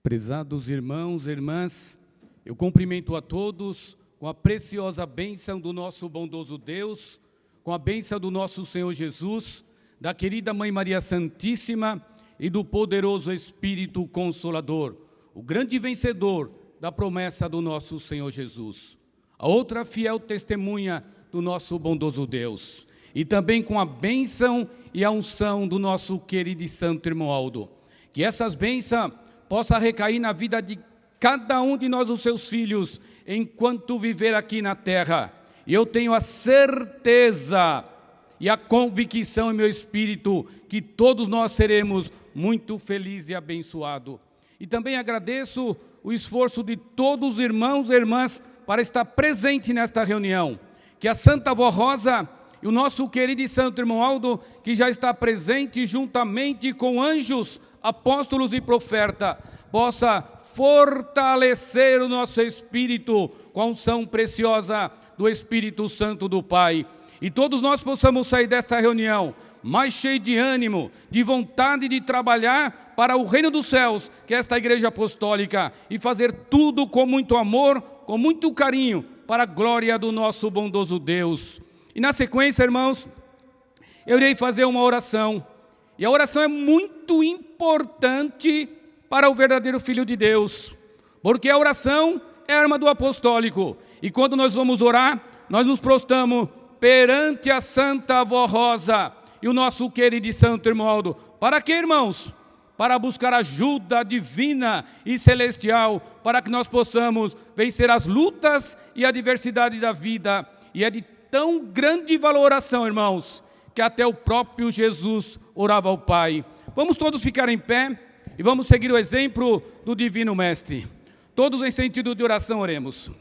Prezados irmãos e irmãs, eu cumprimento a todos com a preciosa bênção do nosso bondoso Deus, com a bênção do nosso Senhor Jesus, da querida Mãe Maria Santíssima e do poderoso Espírito Consolador, o grande vencedor da promessa do nosso Senhor Jesus. A outra fiel testemunha do nosso bondoso Deus. E também com a bênção e a unção do nosso querido e santo irmão Aldo. Que essas bênçãos possam recair na vida de cada um de nós, os seus filhos, enquanto viver aqui na terra. E eu tenho a certeza e a convicção em meu espírito que todos nós seremos muito felizes e abençoados. E também agradeço o esforço de todos os irmãos e irmãs para estar presente nesta reunião. Que a Santa Avó Rosa e o nosso querido e santo irmão Aldo, que já está presente juntamente com anjos, apóstolos e profeta, possa fortalecer o nosso espírito com a unção preciosa do Espírito Santo do Pai. E todos nós possamos sair desta reunião mais cheio de ânimo, de vontade de trabalhar para o reino dos céus, que é esta igreja apostólica, e fazer tudo com muito amor, com muito carinho, para a glória do nosso bondoso Deus. E na sequência, irmãos, eu irei fazer uma oração. E a oração é muito importante para o verdadeiro Filho de Deus, porque a oração é a arma do apostólico. E quando nós vamos orar, nós nos prostramos perante a Santa Avó Rosa e o nosso querido e santo irmão Aldo. Para quê, irmãos? Para buscar ajuda divina e celestial, para que nós possamos vencer as lutas e adversidades da vida. E é de tão grande valoração, irmãos, que até o próprio Jesus orava ao Pai. Vamos todos ficar em pé e vamos seguir o exemplo do Divino Mestre. Todos em sentido de oração oremos.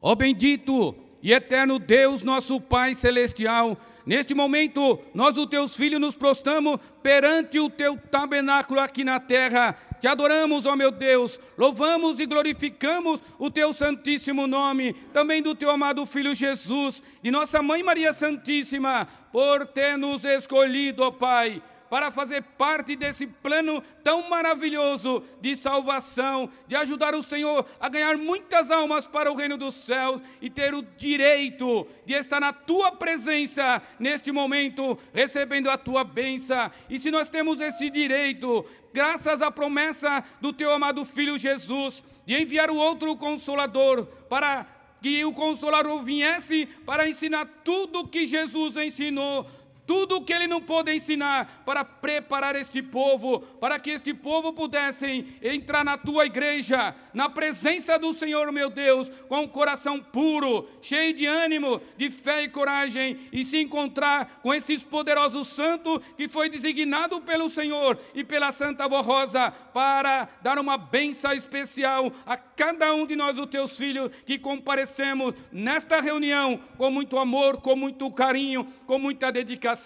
Ó bendito e eterno Deus, nosso Pai Celestial, neste momento, nós, os teus filhos, nos prostramos perante o teu tabernáculo aqui na terra. Te adoramos, ó meu Deus, louvamos e glorificamos o teu santíssimo nome, também do teu amado Filho Jesus, de nossa Mãe Maria Santíssima, por ter nos escolhido, ó Pai, para fazer parte desse plano tão maravilhoso de salvação, de ajudar o Senhor a ganhar muitas almas para o reino dos céus e ter o direito de estar na tua presença neste momento, recebendo a tua bênção. E se nós temos esse direito, graças à promessa do teu amado Filho Jesus, de enviar o outro Consolador, para que o Consolador viesse para ensinar tudo o que Jesus ensinou, tudo o que ele não pôde ensinar, para preparar este povo, para que este povo pudessem entrar na tua igreja, na presença do Senhor, meu Deus, com um coração puro, cheio de ânimo, de fé e coragem, e se encontrar com estes poderosos santos que foi designado pelo Senhor e pela Santa Avó Rosa, para dar uma bênção especial a cada um de nós, os teus filhos, que comparecemos nesta reunião com muito amor, com muito carinho, com muita dedicação.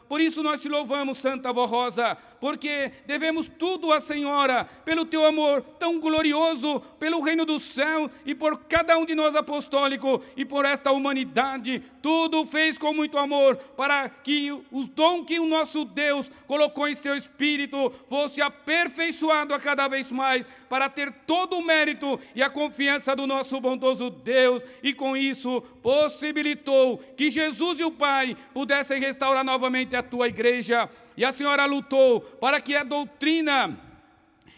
Por isso nós te louvamos, Santa Avó Rosa, porque devemos tudo à Senhora, pelo teu amor tão glorioso, pelo reino do céu e por cada um de nós apostólicos e por esta humanidade. Tudo fez com muito amor, para que os dons que o nosso Deus colocou em seu espírito fosse aperfeiçoado a cada vez mais, para ter todo o mérito e a confiança do nosso bondoso Deus, e com isso possibilitou que Jesus e o Pai pudessem restaurar novamente a tua igreja. E a Senhora lutou para que a doutrina,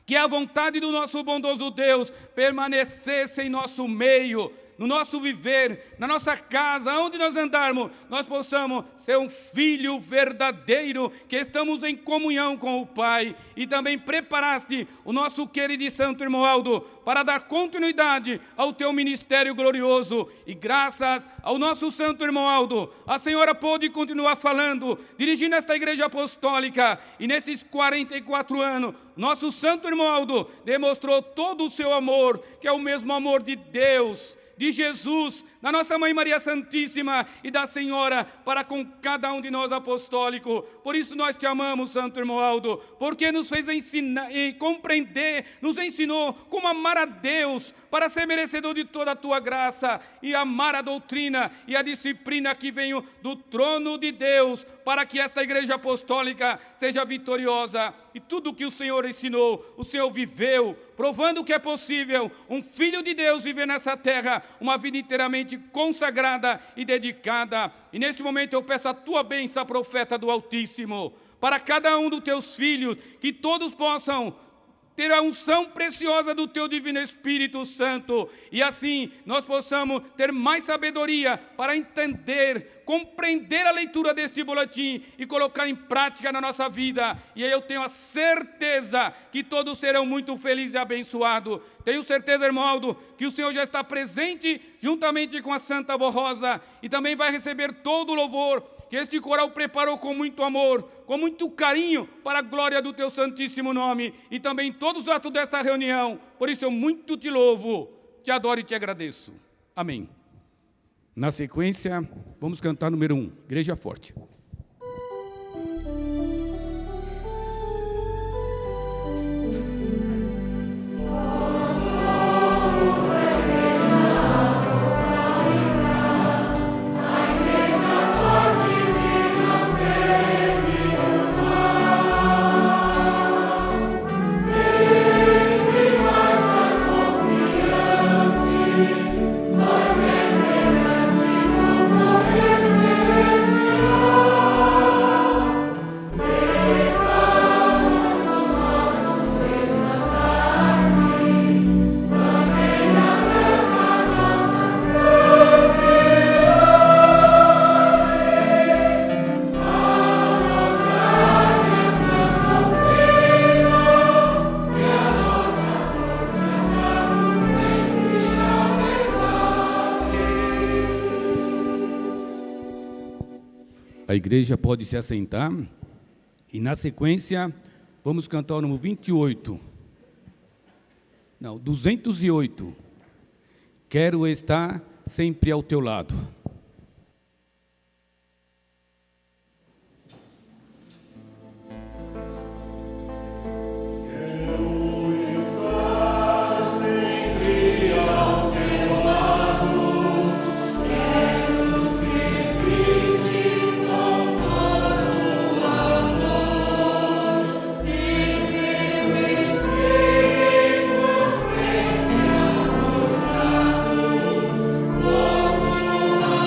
que é a vontade do nosso bondoso Deus, permanecesse em nosso meio, no nosso viver, na nossa casa, onde nós andarmos, nós possamos ser um filho verdadeiro, que estamos em comunhão com o Pai. E também preparaste o nosso querido e santo irmão Aldo para dar continuidade ao teu ministério glorioso. E graças ao nosso santo irmão Aldo, a Senhora pôde continuar falando, dirigindo esta igreja apostólica. E nesses 44 anos, nosso santo irmão Aldo demonstrou todo o seu amor, que é o mesmo amor de Deus, de Jesus, da nossa Mãe Maria Santíssima e da Senhora para com cada um de nós apostólico. Por isso nós te amamos, Santo Hermoaldo, porque nos fez ensinar e compreender, nos ensinou como amar a Deus para ser merecedor de toda a tua graça e amar a doutrina e a disciplina que vem do trono de Deus para que esta igreja apostólica seja vitoriosa. E tudo que o Senhor ensinou, o Senhor viveu, provando que é possível um filho de Deus viver nessa terra uma vida inteiramente consagrada e dedicada. E neste momento eu peço a tua bênção, profeta do Altíssimo, para cada um dos teus filhos, que todos possam ter a unção preciosa do teu divino Espírito Santo, e assim nós possamos ter mais sabedoria para entender, compreender a leitura deste boletim e colocar em prática na nossa vida. E aí eu tenho a certeza que todos serão muito felizes e abençoados. Tenho certeza, irmão Aldo, que o Senhor já está presente juntamente com a Santa Avó Rosa e também vai receber todo o louvor que este coral preparou com muito amor, com muito carinho, para a glória do teu santíssimo nome, e também todos os atos desta reunião. Por isso eu muito te louvo, te adoro e te agradeço. Amém. Na sequência, vamos cantar número 1, Igreja Forte. A igreja pode se assentar e, na sequência, vamos cantar o número 28. Não, 208. Quero estar sempre ao teu lado. Oh,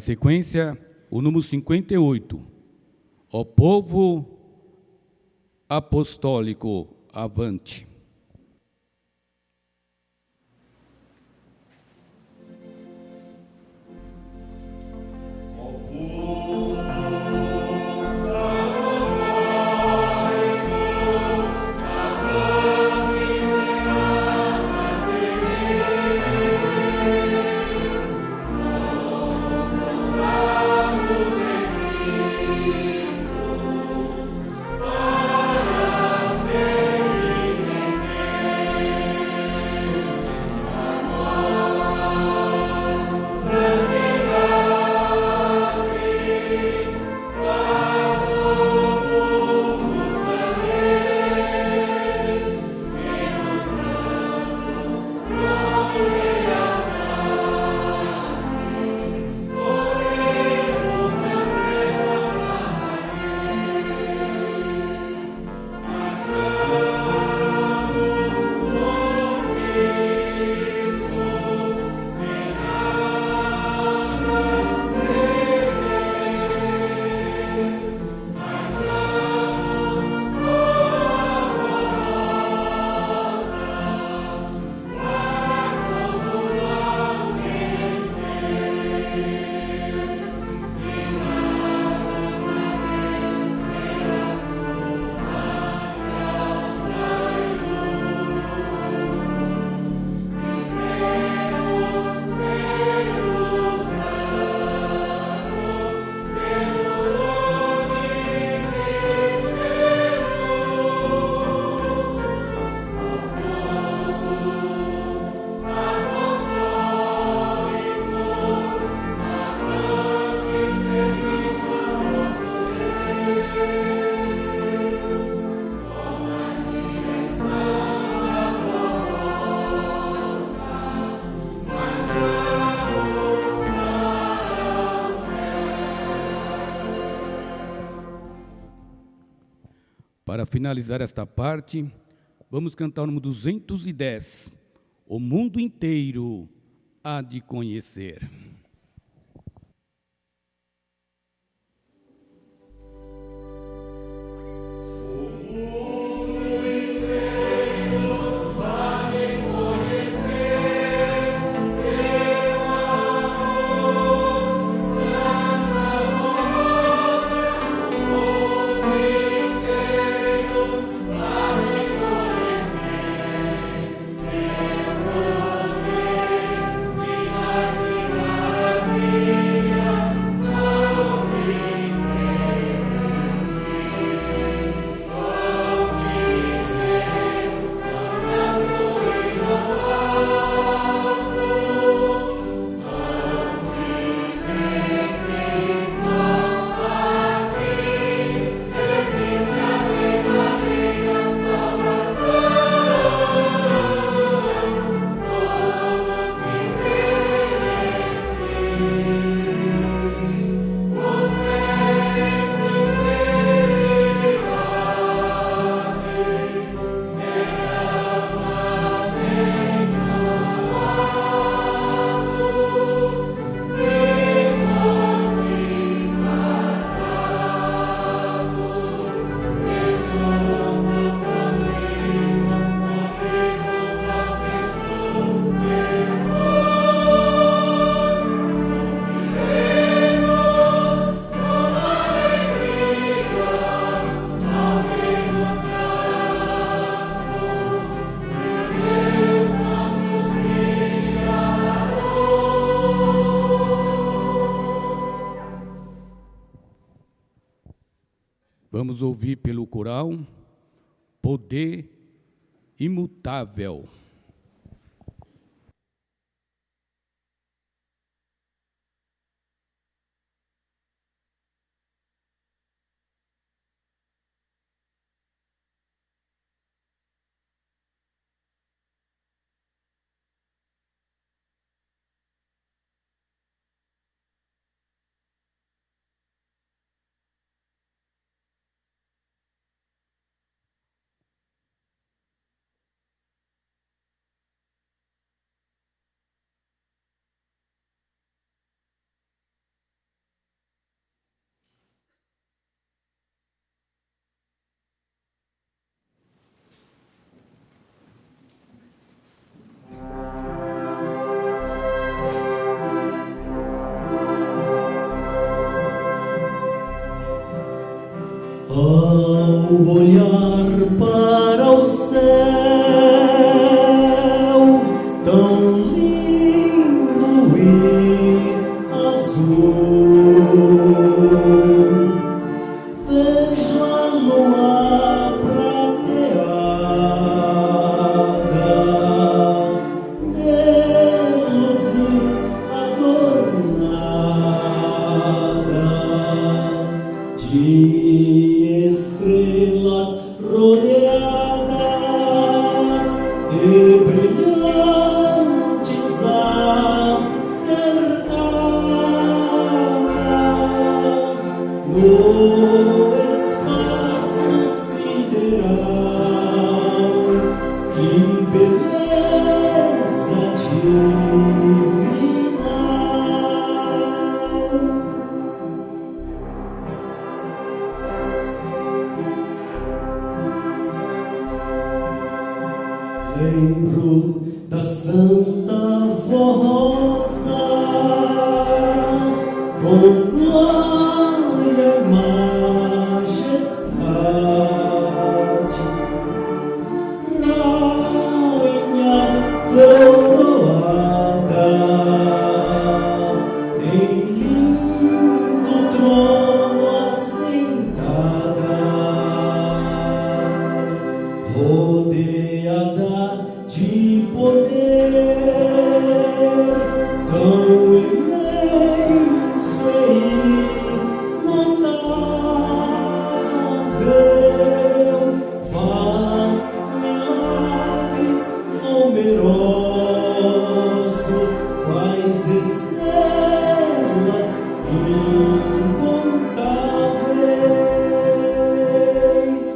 sequência, o número 58. Ó povo apostólico, avante. Para finalizar esta parte, vamos cantar o número 210. O mundo inteiro há de conhecer. Vamos ouvir pelo coral, Poder Imutável. Ao olhar para o céu, tão lindo e azul, vejo a lua prateada, de luzes adornada, de estrelas rodeadas, de brilhantes a cercada, no espaço sideral, que beleza divinal. Lembro da Santa Vossa, com glória e majestade, rainha coroada, em lindo trono assentada, rodeada de poder tão imenso e imutável, faz milagres numerosos, quais estrelas incontáveis.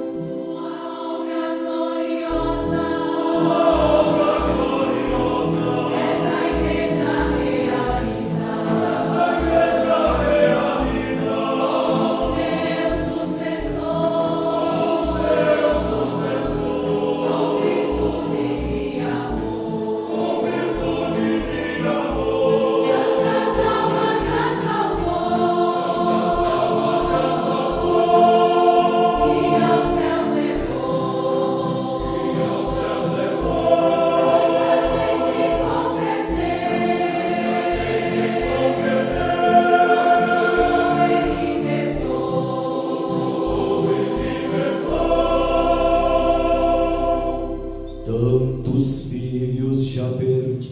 Tantos filhos já perdidos,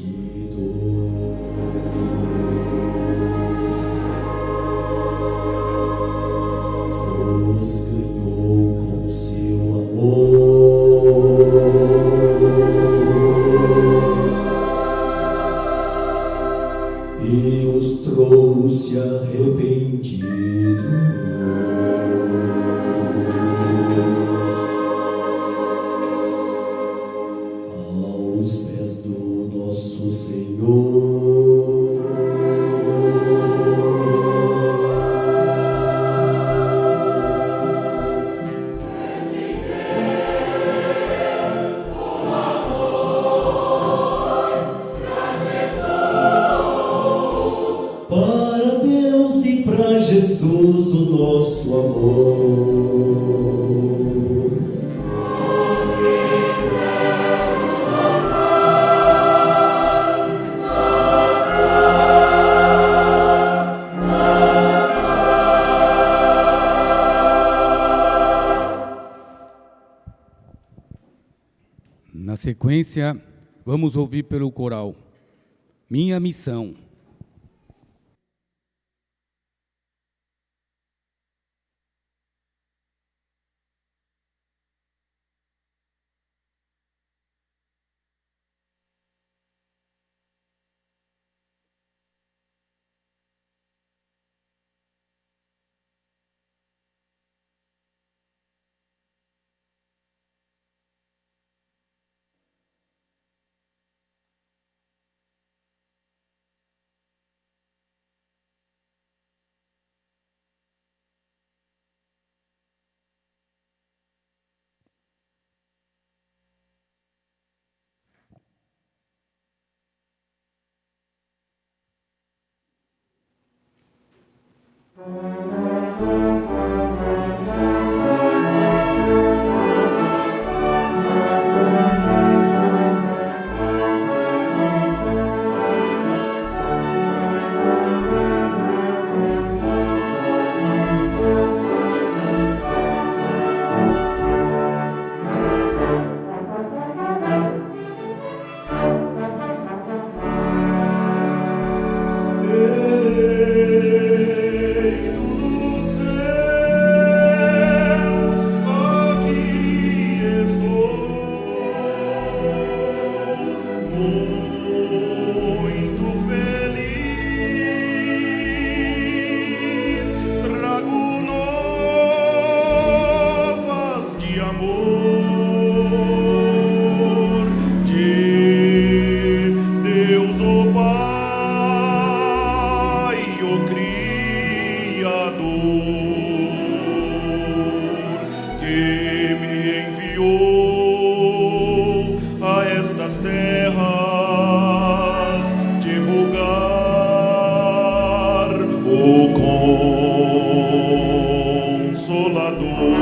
os ganhou com seu amor, e os trouxe arrependidos aos pés do nosso Senhor. Para Deus e para Jesus o nosso amor. Na sequência, vamos ouvir pelo coral Minha Missão. Criador, que me enviou a estas terras divulgar o Consolador.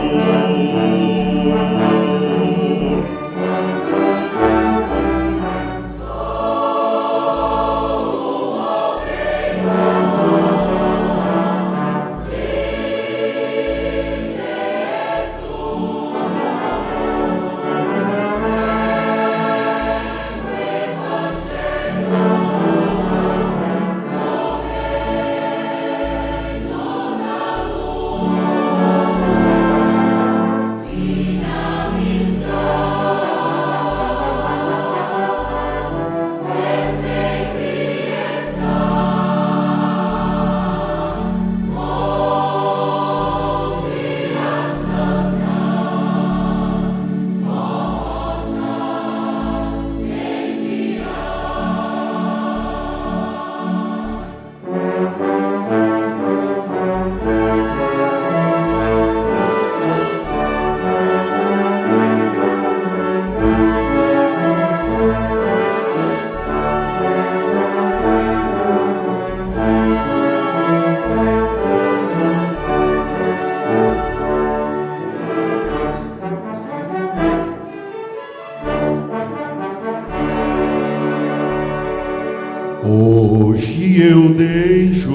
Hoje eu deixo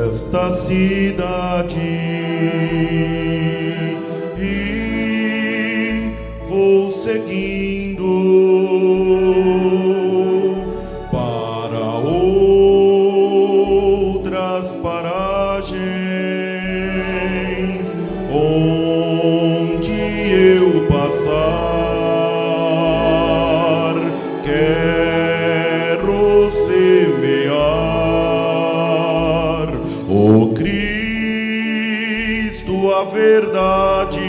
esta cidade e vou seguindo para outras paragens onde eu passar. Quero semear, ó Cristo, a verdade.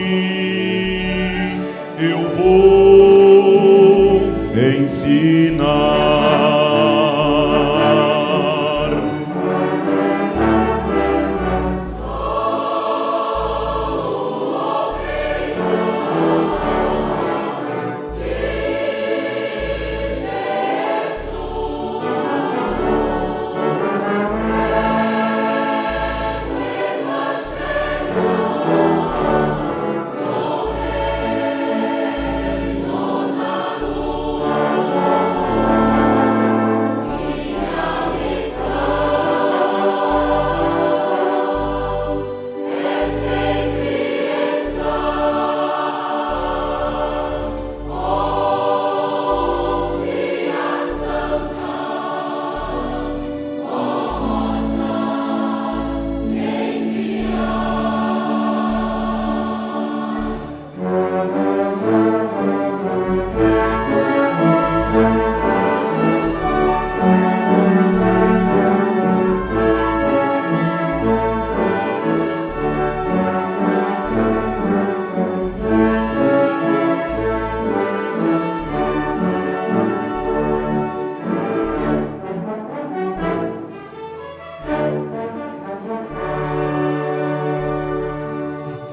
Eu vou ensinar.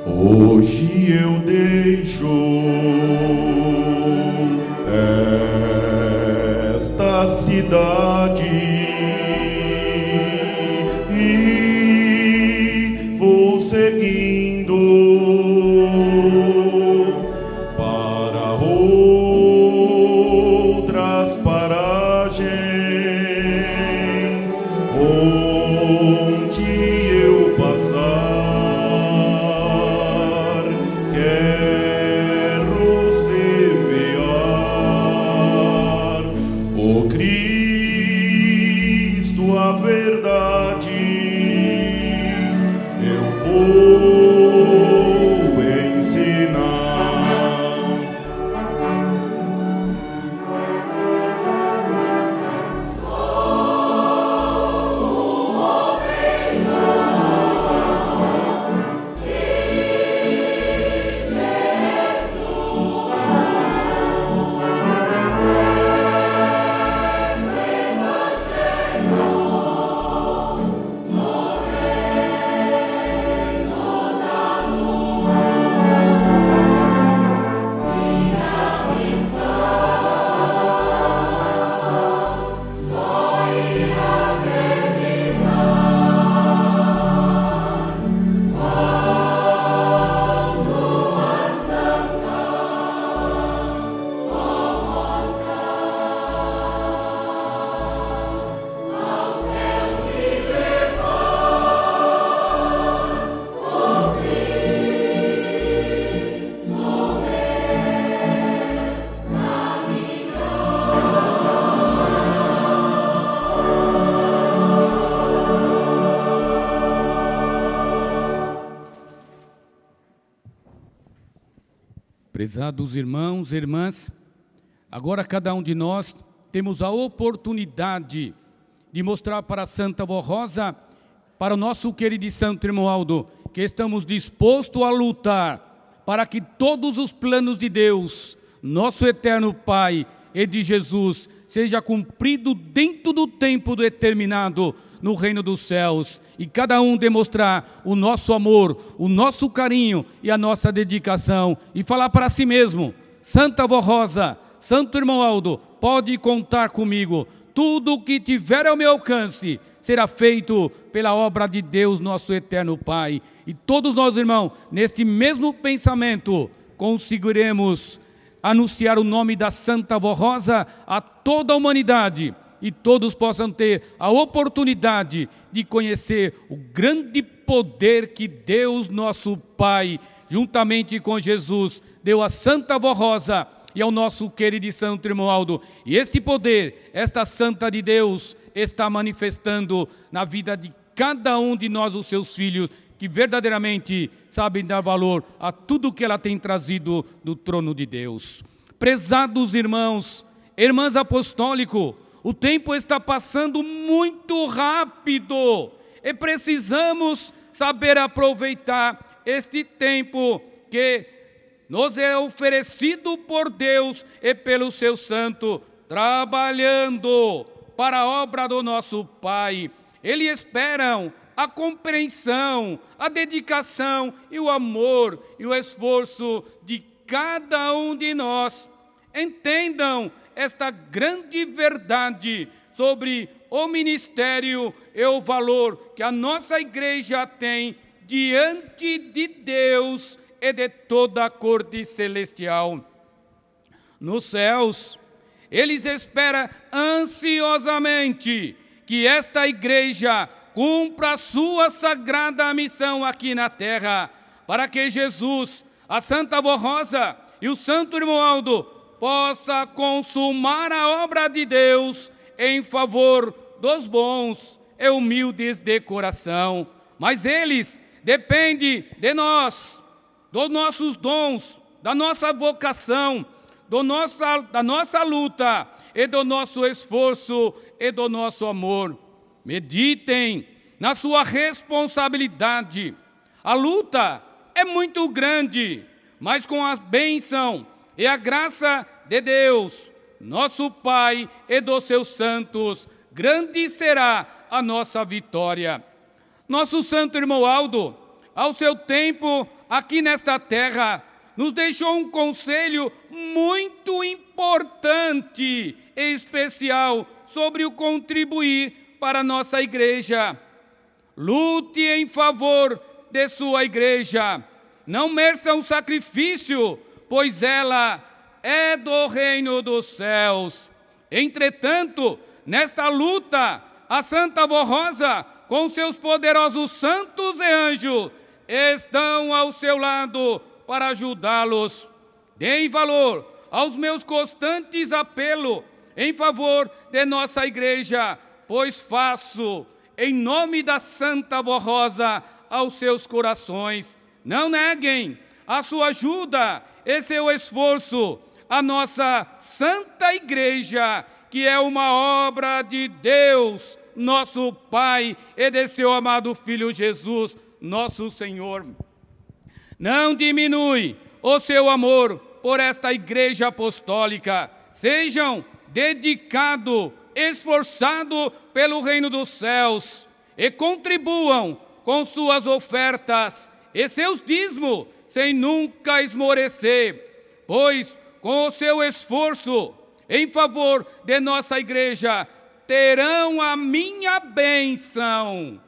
Hoje eu deixo esta cidade e vou seguindo para outras paragens onde eu passar. Quero semear, ó Cristo, a verdade. Eu vou ensinar. Evangelho Prezados irmãos e irmãs, agora cada um de nós temos a oportunidade de mostrar para a Santa Vó Rosa, para o nosso querido Santo Irmão Aldo, que estamos dispostos a lutar para que todos os planos de Deus, nosso eterno Pai e de Jesus, seja cumprido dentro do tempo determinado no reino dos céus. E cada um demonstrar o nosso amor, o nosso carinho e a nossa dedicação. E falar para si mesmo: Santa Vó Rosa, Santo Irmão Aldo, pode contar comigo. Tudo o que tiver ao meu alcance será feito pela obra de Deus, nosso eterno Pai. E todos nós, irmãos, neste mesmo pensamento, conseguiremos anunciar o nome da Santa Vó Rosa a toda a humanidade. E todos possam ter a oportunidade de conhecer o grande poder que Deus, nosso Pai, juntamente com Jesus, deu a Santa Vó Rosa e ao nosso querido Santo Irmão Aldo. E este poder, esta Santa de Deus, está manifestando na vida de cada um de nós, os seus filhos, que verdadeiramente sabem dar valor a tudo que ela tem trazido do trono de Deus. Prezados irmãos, irmãs apostólicos, o tempo está passando muito rápido e precisamos saber aproveitar este tempo que nos é oferecido por Deus e pelo seu santo, trabalhando para a obra do nosso Pai. Eles esperam a compreensão, a dedicação e o amor e o esforço de cada um de nós. Entendam esta grande verdade sobre o ministério e o valor que a nossa igreja tem diante de Deus e de toda a corte celestial. Nos céus, eles esperam ansiosamente que esta igreja cumpra a sua sagrada missão aqui na terra, para que Jesus, a Santa Vó Rosa e o Santo Irmão Aldo possa consumar a obra de Deus em favor dos bons e humildes de coração. Mas eles dependem de nós, dos nossos dons, da nossa vocação, da nossa luta e do nosso esforço e do nosso amor. Meditem na sua responsabilidade. A luta é muito grande, mas com a bênção e a graça de Deus, nosso Pai e dos seus santos, grande será a nossa vitória. Nosso Santo Irmão Aldo, ao seu tempo aqui nesta terra, nos deixou um conselho muito importante e especial sobre o contribuir para a nossa igreja. Lute em favor de sua igreja. Não meça um sacrifício, pois ela é do reino dos céus. Entretanto, nesta luta, a Santa Vó Rosa, com seus poderosos santos e anjos, estão ao seu lado para ajudá-los. Deem valor aos meus constantes apelos em favor de nossa igreja, pois faço em nome da Santa Vó Rosa aos seus corações. Não neguem a sua ajuda e seu esforço à nossa Santa Igreja, que é uma obra de Deus, nosso Pai, e de seu amado Filho Jesus, nosso Senhor. Não diminui o seu amor por esta Igreja Apostólica. Sejam dedicados, esforçados pelo reino dos céus e contribuam com suas ofertas e seus dízimos, sem nunca esmorecer, pois com o seu esforço em favor de nossa igreja, terão a minha bênção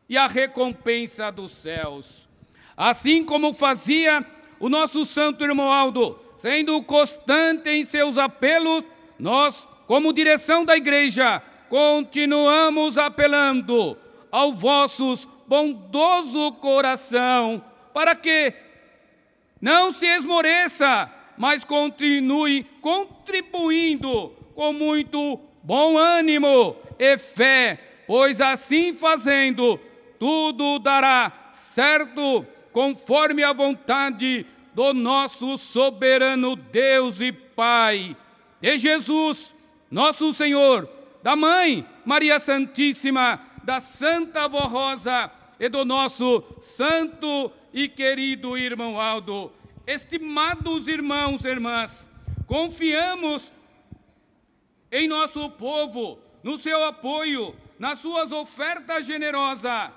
e a recompensa dos céus. Assim como fazia o nosso santo irmão Aldo, sendo constante em seus apelos, nós, como direção da igreja, continuamos apelando ao vosso bondoso coração, para que não se esmoreça, mas continue contribuindo com muito bom ânimo e fé, pois assim fazendo, tudo dará certo, conforme a vontade do nosso soberano Deus e Pai, de Jesus, nosso Senhor, da Mãe Maria Santíssima, da Santa Avó Rosa e do nosso santo e querido irmão Aldo. Estimados irmãos e irmãs, confiamos em nosso povo, no seu apoio, nas suas ofertas generosas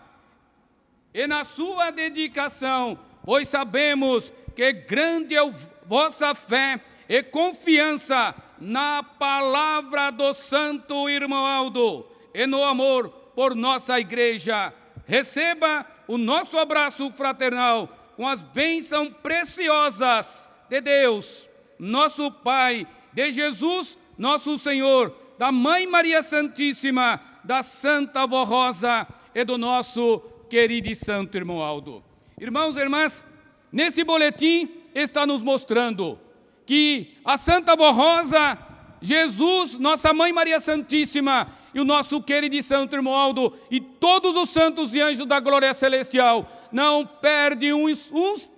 e na sua dedicação, pois sabemos que grande é a vossa fé e confiança na palavra do santo irmão Aldo e no amor por nossa igreja. Receba o nosso abraço fraternal com as bênçãos preciosas de Deus, nosso Pai, de Jesus, nosso Senhor, da Mãe Maria Santíssima, da Santa Avó Rosa e do nosso querido e santo irmão Aldo. Irmãos e irmãs, neste boletim está nos mostrando que a Santa Avó Rosa, Jesus, nossa Mãe Maria Santíssima e o nosso querido e santo irmão Aldo e todos os santos e anjos da glória celestial não perdem um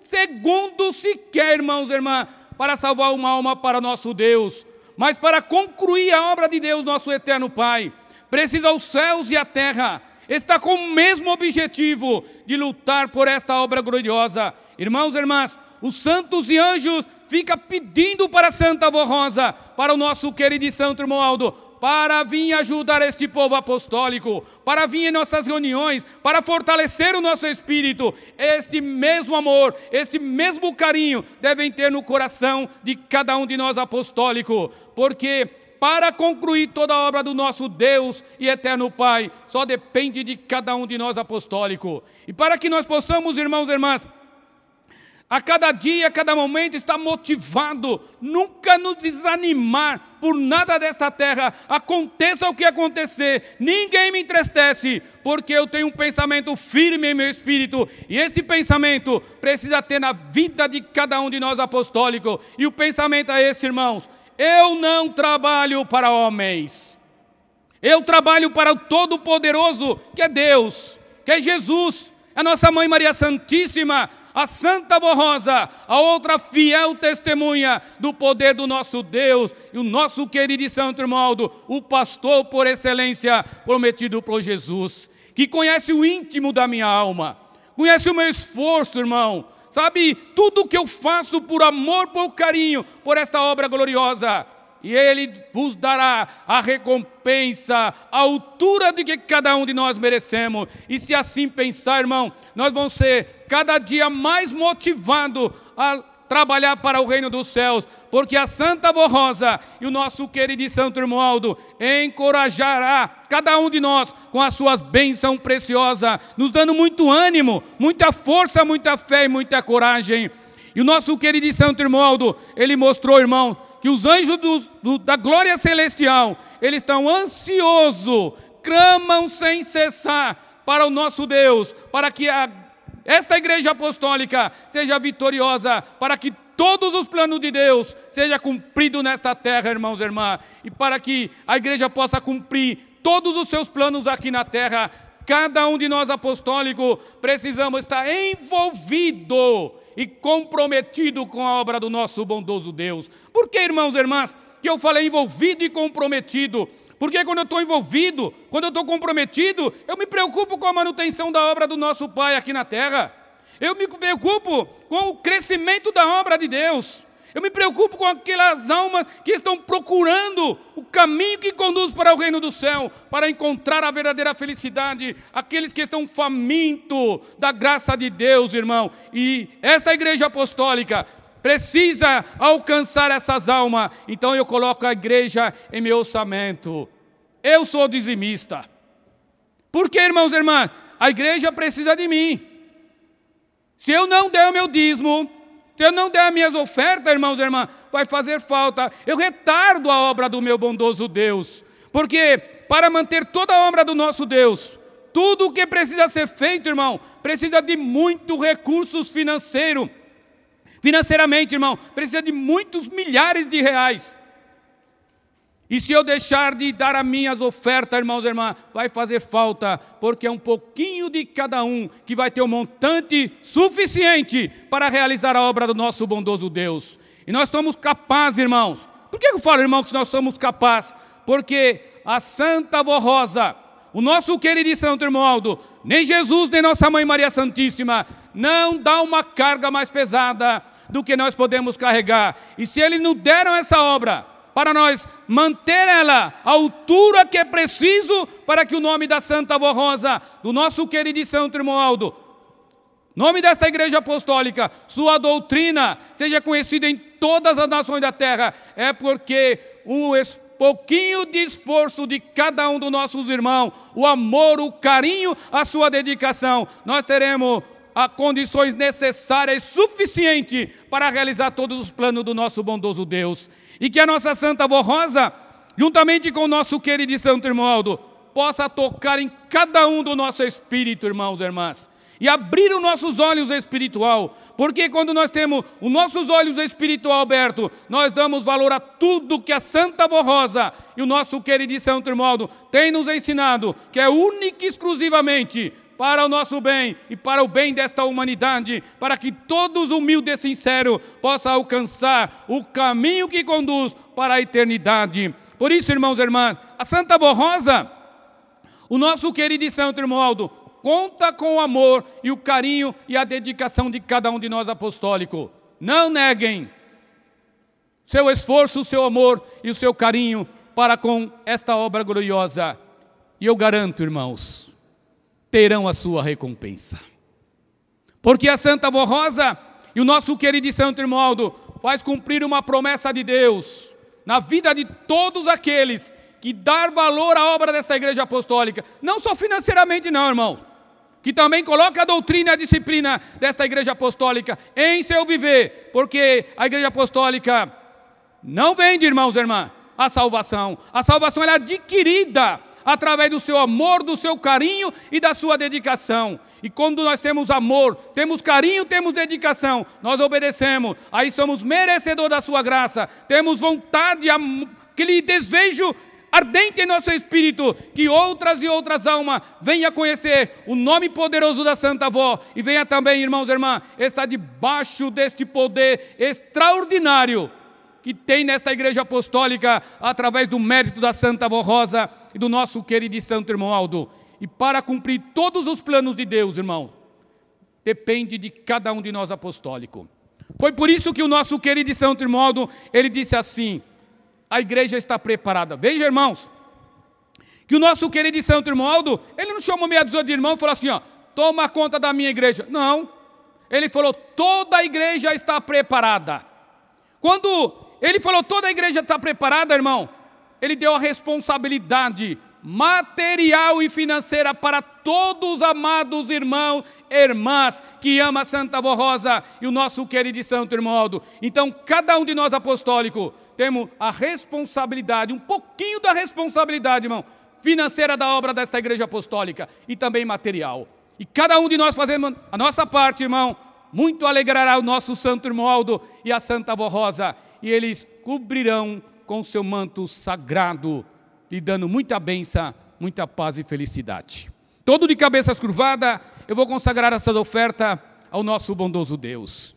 segundo sequer, irmãos e irmãs, para salvar uma alma para nosso Deus. Mas para concluir a obra de Deus, nosso eterno Pai, precisa os céus e a terra, está com o mesmo objetivo de lutar por esta obra gloriosa. Irmãos e irmãs, os santos e anjos ficam pedindo para a Santa Avó Rosa, para o nosso querido e santo irmão Aldo, para vir ajudar este povo apostólico, para vir em nossas reuniões, para fortalecer o nosso espírito. Este mesmo amor, este mesmo carinho devem ter no coração de cada um de nós apostólico, porque para concluir toda a obra do nosso Deus e eterno Pai, só depende de cada um de nós apostólico. E para que nós possamos, irmãos e irmãs, a cada dia, a cada momento, estar motivado, nunca nos desanimar por nada desta terra, aconteça o que acontecer, ninguém me entristece, porque eu tenho um pensamento firme em meu espírito, e este pensamento precisa ter na vida de cada um de nós apostólicos, e o pensamento é esse, irmãos: eu não trabalho para homens, eu trabalho para o Todo-Poderoso, que é Deus, que é Jesus, a nossa Mãe Maria Santíssima, a Santa Avó Rosa, a outra fiel testemunha do poder do nosso Deus, e o nosso querido e santo irmão Aldo, o pastor por excelência prometido por Jesus, que conhece o íntimo da minha alma, conhece o meu esforço, irmão, sabe tudo o que eu faço por amor, por carinho, por esta obra gloriosa. E Ele vos dará a recompensa à altura de que cada um de nós merecemos. E se assim pensar, irmão, nós vamos ser cada dia mais motivados a trabalhar para o reino dos céus, porque a Santa Avó Rosa e o nosso querido e santo irmão Aldo encorajará cada um de nós com as suas bênçãos preciosas, nos dando muito ânimo, muita força, muita fé e muita coragem. E o nosso querido e santo irmão Aldo, ele mostrou, irmão, que os anjos da glória celestial, eles estão ansiosos, clamam sem cessar para o nosso Deus, para que esta igreja apostólica seja vitoriosa, para que todos os planos de Deus sejam cumpridos nesta terra, irmãos e irmãs, e para que a igreja possa cumprir todos os seus planos aqui na terra. Cada um de nós apostólicos precisamos estar envolvido e comprometido com a obra do nosso bondoso Deus. Por que, irmãos e irmãs, que eu falei envolvido e comprometido? Porque quando eu estou envolvido, quando eu estou comprometido, eu me preocupo com a manutenção da obra do nosso Pai aqui na terra. Eu me preocupo com o crescimento da obra de Deus. Eu me preocupo com aquelas almas que estão procurando o caminho que conduz para o reino do céu, para encontrar a verdadeira felicidade, aqueles que estão famintos da graça de Deus, irmão. E esta igreja apostólica precisa alcançar essas almas. Então eu coloco a igreja em meu orçamento. Eu sou dizimista. Por quê, irmãos e irmãs? A igreja precisa de mim. Se eu não der o meu dízimo, se eu não der as minhas ofertas, irmãos e irmãs, vai fazer falta. Eu retardo a obra do meu bondoso Deus. Porque para manter toda a obra do nosso Deus, tudo o que precisa ser feito, irmão, precisa de muito recursos financeiramente, irmão, precisa de muitos milhares de reais. E se eu deixar de dar as minhas ofertas, irmãos e irmãs, vai fazer falta, porque é um pouquinho de cada um que vai ter um montante suficiente para realizar a obra do nosso bondoso Deus. E nós somos capazes, irmãos. Por que eu falo, irmãos, que nós somos capazes? Porque a Santa Avó Rosa, o nosso queridíssimo irmão Aldo, nem Jesus, nem Nossa Mãe Maria Santíssima, não dá uma carga mais pesada do que nós podemos carregar. E se eles não deram essa obra para nós manter ela à altura que é preciso para que o nome da Santa Avó Rosa, do nosso queridíssimo irmão Aldo, nome desta igreja apostólica, sua doutrina seja conhecida em todas as nações da terra, é porque pouquinho de esforço de cada um dos nossos irmãos, o amor, o carinho, a sua dedicação, nós teremos as condições necessárias, suficientes para realizar todos os planos do nosso bondoso Deus. E que a nossa Santa Avó Rosa, juntamente com o nosso queridíssimo irmão Aldo, possa tocar em cada um do nosso espírito, irmãos e irmãs, e abrir os nossos olhos espiritual, porque quando nós temos os nossos olhos espiritual abertos, nós damos valor a tudo que a Santa Avó Rosa e o nosso queridíssimo irmão Aldo tem nos ensinado, que é única e exclusivamente para o nosso bem e para o bem desta humanidade, para que todos humildes e sinceros possam alcançar o caminho que conduz para a eternidade. Por isso, irmãos e irmãs, a Santa Avó Rosa, o nosso queridíssimo irmão Aldo, conta com o amor e o carinho e a dedicação de cada um de nós apostólicos. Não neguem seu esforço, o seu amor e o seu carinho para com esta obra gloriosa. E eu garanto, irmãos, terão a sua recompensa. Porque a Santa Avó Rosa e o nosso queridíssimo irmão Aldo faz cumprir uma promessa de Deus na vida de todos aqueles que dar valor à obra desta igreja apostólica. Não só financeiramente não, irmão. Que também coloca a doutrina e a disciplina desta igreja apostólica em seu viver. Porque a igreja apostólica não vende, irmãos e irmãs, a salvação. A salvação ela é adquirida através do seu amor, do seu carinho e da sua dedicação. E quando nós temos amor, temos carinho, temos dedicação, nós obedecemos, aí somos merecedores da sua graça, temos vontade, aquele desejo ardente em nosso espírito, que outras e outras almas venham conhecer o nome poderoso da Santa Avó, e venha também, irmãos e irmãs, estar debaixo deste poder extraordinário que tem nesta igreja apostólica, através do mérito da Santa Avó Rosa e do nosso queridíssimo irmão Aldo. E para cumprir todos os planos de Deus, irmão, depende de cada um de nós apostólico. Foi por isso que o nosso queridíssimo irmão Aldo, ele disse assim, a igreja está preparada. Veja, irmãos, que o nosso queridíssimo irmão Aldo, ele não chamou meia dúzia de irmão e falou assim, ó, toma conta da minha igreja. Não, ele falou, toda a igreja está preparada. Quando ele falou, toda a igreja está preparada, irmão, ele deu a responsabilidade material e financeira para todos os amados irmãos e irmãs que ama a Santa Avó Rosa e o nosso queridíssimo irmão Aldo. Então, cada um de nós apostólicos temos a responsabilidade, um pouquinho da responsabilidade, irmão, financeira da obra desta igreja apostólica e também material. E cada um de nós fazendo a nossa parte, irmão, muito alegrará o nosso santo irmão Aldo e a Santa Avó Rosa, e eles cobrirão com o seu manto sagrado, lhe dando muita bênção, muita paz e felicidade. Todo de cabeças curvadas, eu vou consagrar essa oferta ao nosso bondoso Deus.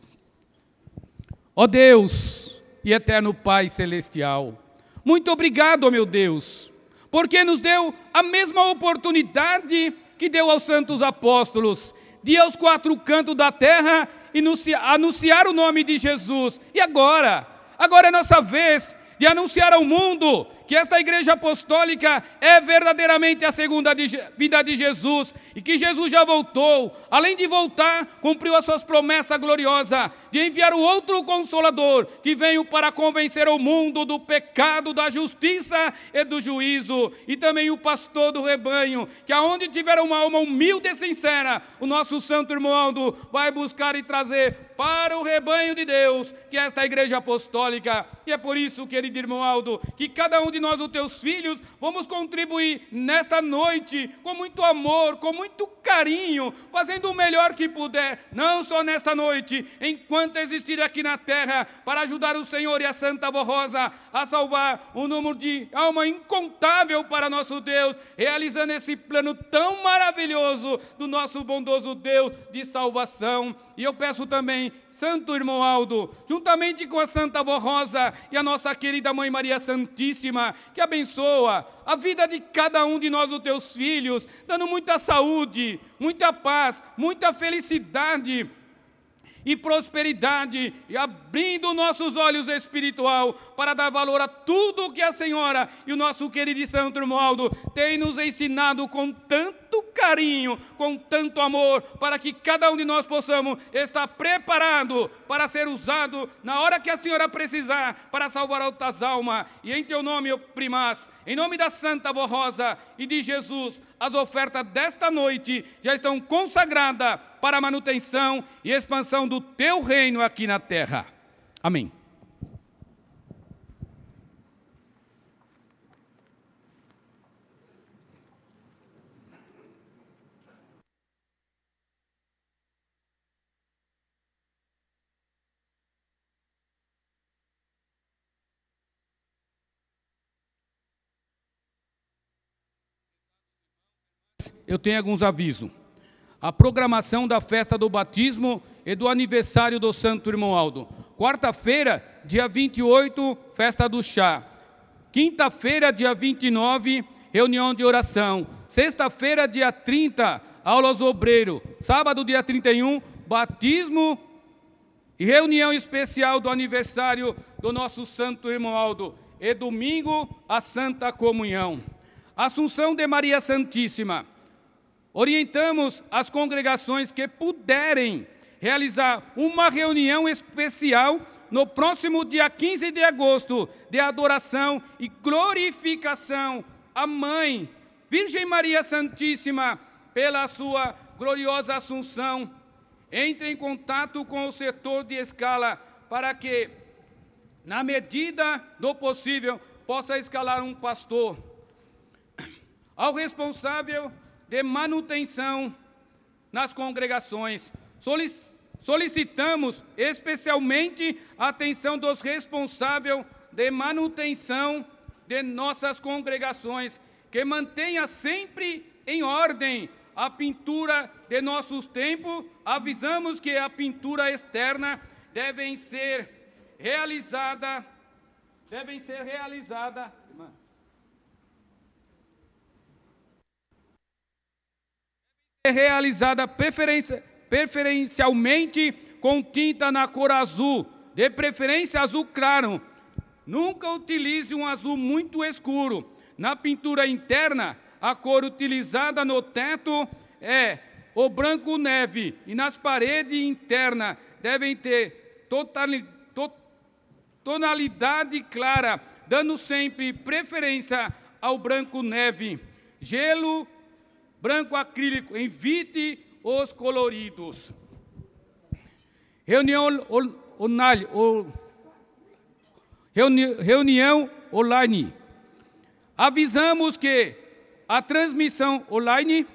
Ó Deus e eterno Pai celestial, muito obrigado, ó meu Deus, porque nos deu a mesma oportunidade que deu aos santos apóstolos, de ir aos quatro cantos da terra e anunciar o nome de Jesus. E agora é nossa vez de anunciar ao mundo que esta igreja apostólica é verdadeiramente a segunda vinda de Jesus e que Jesus já voltou. Além de voltar, cumpriu as suas promessas gloriosas de enviar o outro Consolador que veio para convencer o mundo do pecado, da justiça e do juízo. E também o pastor do rebanho, que aonde tiver uma alma humilde e sincera, o nosso santo irmão Aldo vai buscar e trazer para o rebanho de Deus, que é esta igreja apostólica. E é por isso, querido irmão Aldo, que cada um de nós, os teus filhos, vamos contribuir nesta noite com muito amor, com muito carinho, fazendo o melhor que puder, não só nesta noite, enquanto existir aqui na terra, para ajudar o Senhor e a Santa Avó Rosa a salvar um número de alma incontável para nosso Deus, realizando esse plano tão maravilhoso do nosso bondoso Deus de salvação. E eu peço também, Santo irmão Aldo, juntamente com a Santa Avó Rosa e a nossa querida Mãe Maria Santíssima, que abençoa a vida de cada um de nós, os teus filhos, dando muita saúde, muita paz, muita felicidade e prosperidade, e abrindo nossos olhos espiritual para dar valor a tudo que a Senhora e o nosso querido e santo irmão Aldo tem nos ensinado com tanto carinho, com tanto amor, para que cada um de nós possamos estar preparado para ser usado na hora que a Senhora precisar para salvar outras almas. E em teu nome, ó primaz, em nome da Santa Avó Rosa e de Jesus, as ofertas desta noite já estão consagradas para a manutenção e expansão do teu reino aqui na terra. Amém. Eu tenho alguns avisos. A programação da festa do batismo e do aniversário do Santo Irmão Aldo. Quarta-feira, dia 28, festa do chá. Quinta-feira, dia 29, reunião de oração. Sexta-feira, dia 30, aulas obreiro. Sábado, dia 31, batismo e reunião especial do aniversário do nosso Santo Irmão Aldo. E domingo, a Santa Comunhão. Assunção de Maria Santíssima. Orientamos as congregações que puderem realizar uma reunião especial no próximo dia 15 de agosto, de adoração e glorificação à Mãe, Virgem Maria Santíssima, pela sua gloriosa Assunção. Entre em contato com o setor de escala para que, na medida do possível, possa escalar um pastor. Ao responsável de manutenção nas congregações, solicitamos especialmente a atenção dos responsáveis de manutenção de nossas congregações, que mantenha sempre em ordem a pintura de nossos templos. Avisamos que a pintura externa deve ser realizada preferencialmente com tinta na cor azul, de preferência azul claro. Nunca utilize um azul muito escuro. Na pintura interna, a cor utilizada no teto é o branco neve, e nas paredes internas devem ter tonalidade clara, dando sempre preferência ao branco neve. Gelo branco acrílico, evite os coloridos. Reunião online. Avisamos que a transmissão online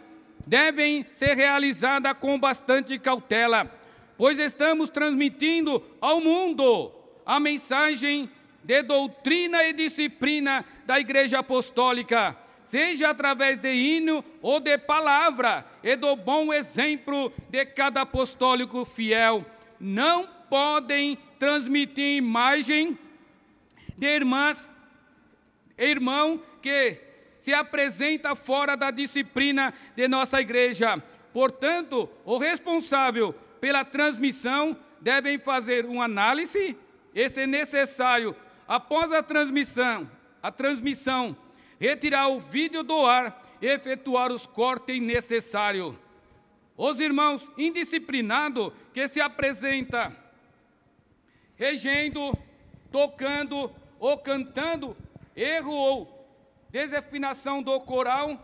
deve ser realizada com bastante cautela, pois estamos transmitindo ao mundo a mensagem de doutrina e disciplina da Igreja Apostólica, seja através de hino ou de palavra, e do bom exemplo de cada apostólico fiel. Não podem transmitir imagem de irmão que se apresenta fora da disciplina de nossa igreja. Portanto, o responsável pela transmissão deve fazer uma análise e, se necessário, após a transmissão, a transmissão, retirar o vídeo do ar e efetuar os cortes necessários. Os irmãos indisciplinados que se apresentam regendo, tocando ou cantando erro ou desafinação do coral,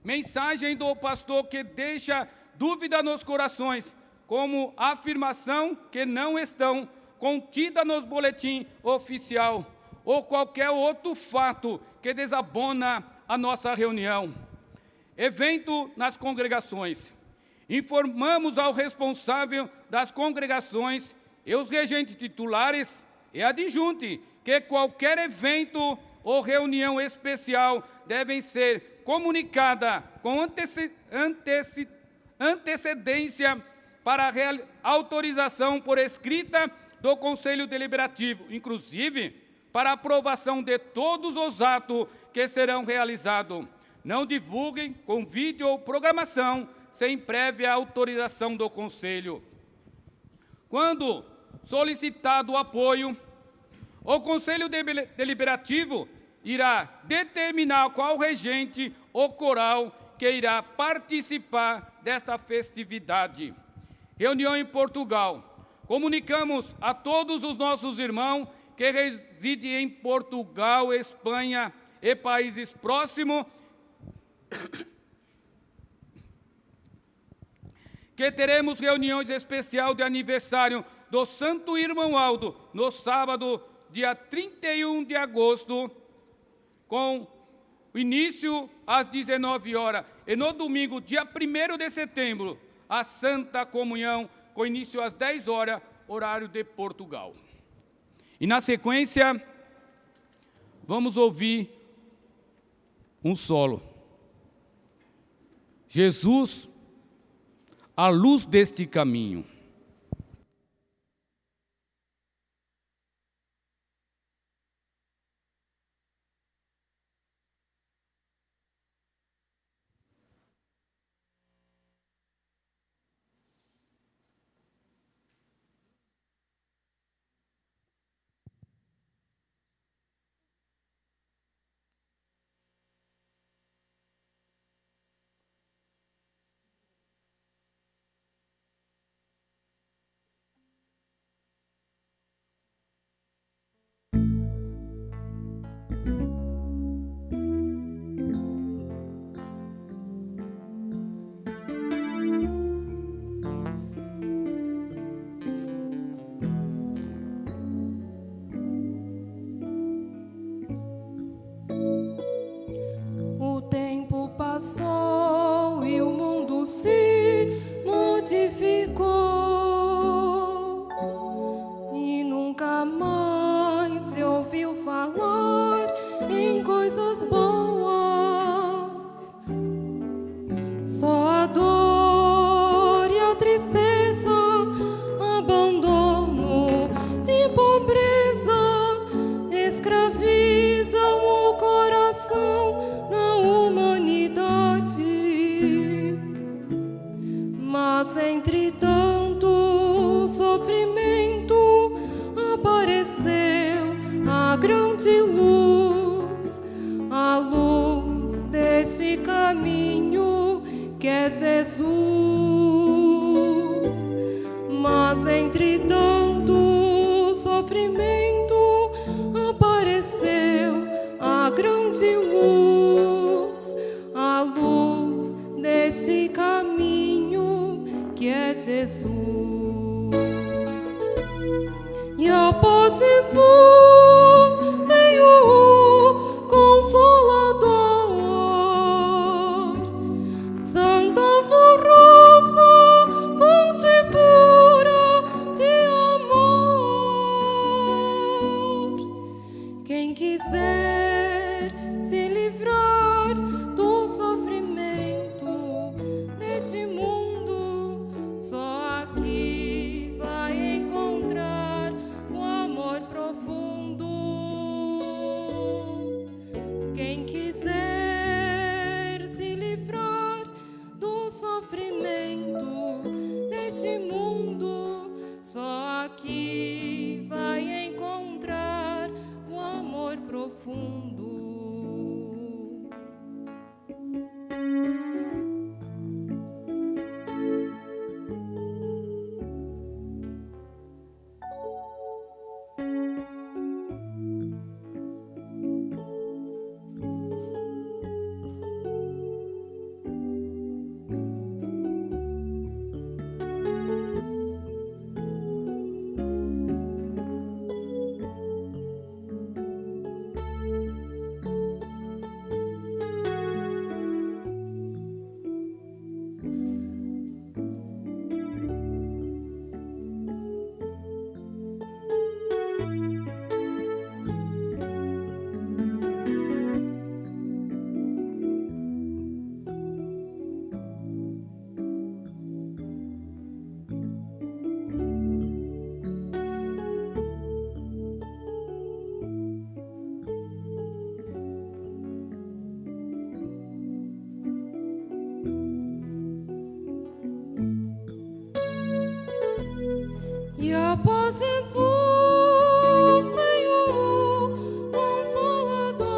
mensagem do pastor que deixa dúvida nos corações, como afirmação que não estão contida nos boletim oficial, ou qualquer outro fato que desabona a nossa reunião. Evento nas congregações. Informamos ao responsável das congregações e os regentes titulares e adjuntos que qualquer evento ou reunião especial devem ser comunicada com antecedência para autorização por escrita do Conselho Deliberativo, inclusive para aprovação de todos os atos que serão realizados. Não divulguem com vídeo ou programação sem prévia autorização do Conselho. Quando solicitado o apoio, o Conselho Deliberativo irá determinar qual regente ou coral que irá participar desta festividade. Reunião em Portugal. Comunicamos a todos os nossos irmãos que residem em Portugal, Espanha e países próximos que teremos reuniões especiais de aniversário do Santo Irmão Aldo no sábado, dia 31 de agosto, com o início às 19 horas, e no domingo, dia 1º de setembro, a Santa Comunhão, com início às 10 horas, horário de Portugal. E na sequência, vamos ouvir um solo. Jesus, a luz deste caminho. Passou e o mundo se modificou e nunca mais se ouviu falar em coisas boas. Só a dor e a tristeza, abandono e pobreza escravizam o coração da humanidade. Mas entre tanto sofrimento apareceu a grande luz, a luz desse caminho que é Jesus. Mas entre tanto sofrimento apareceu a grande luz, a luz desse caminho que é Jesus. E após Jesus veio o Consolador, Santa Rosa, fonte pura de amor. Quem quiser se livrar do sofrimento deste mundo, só aqui vai encontrar o amor profundo. após Jesus veio o Consolador.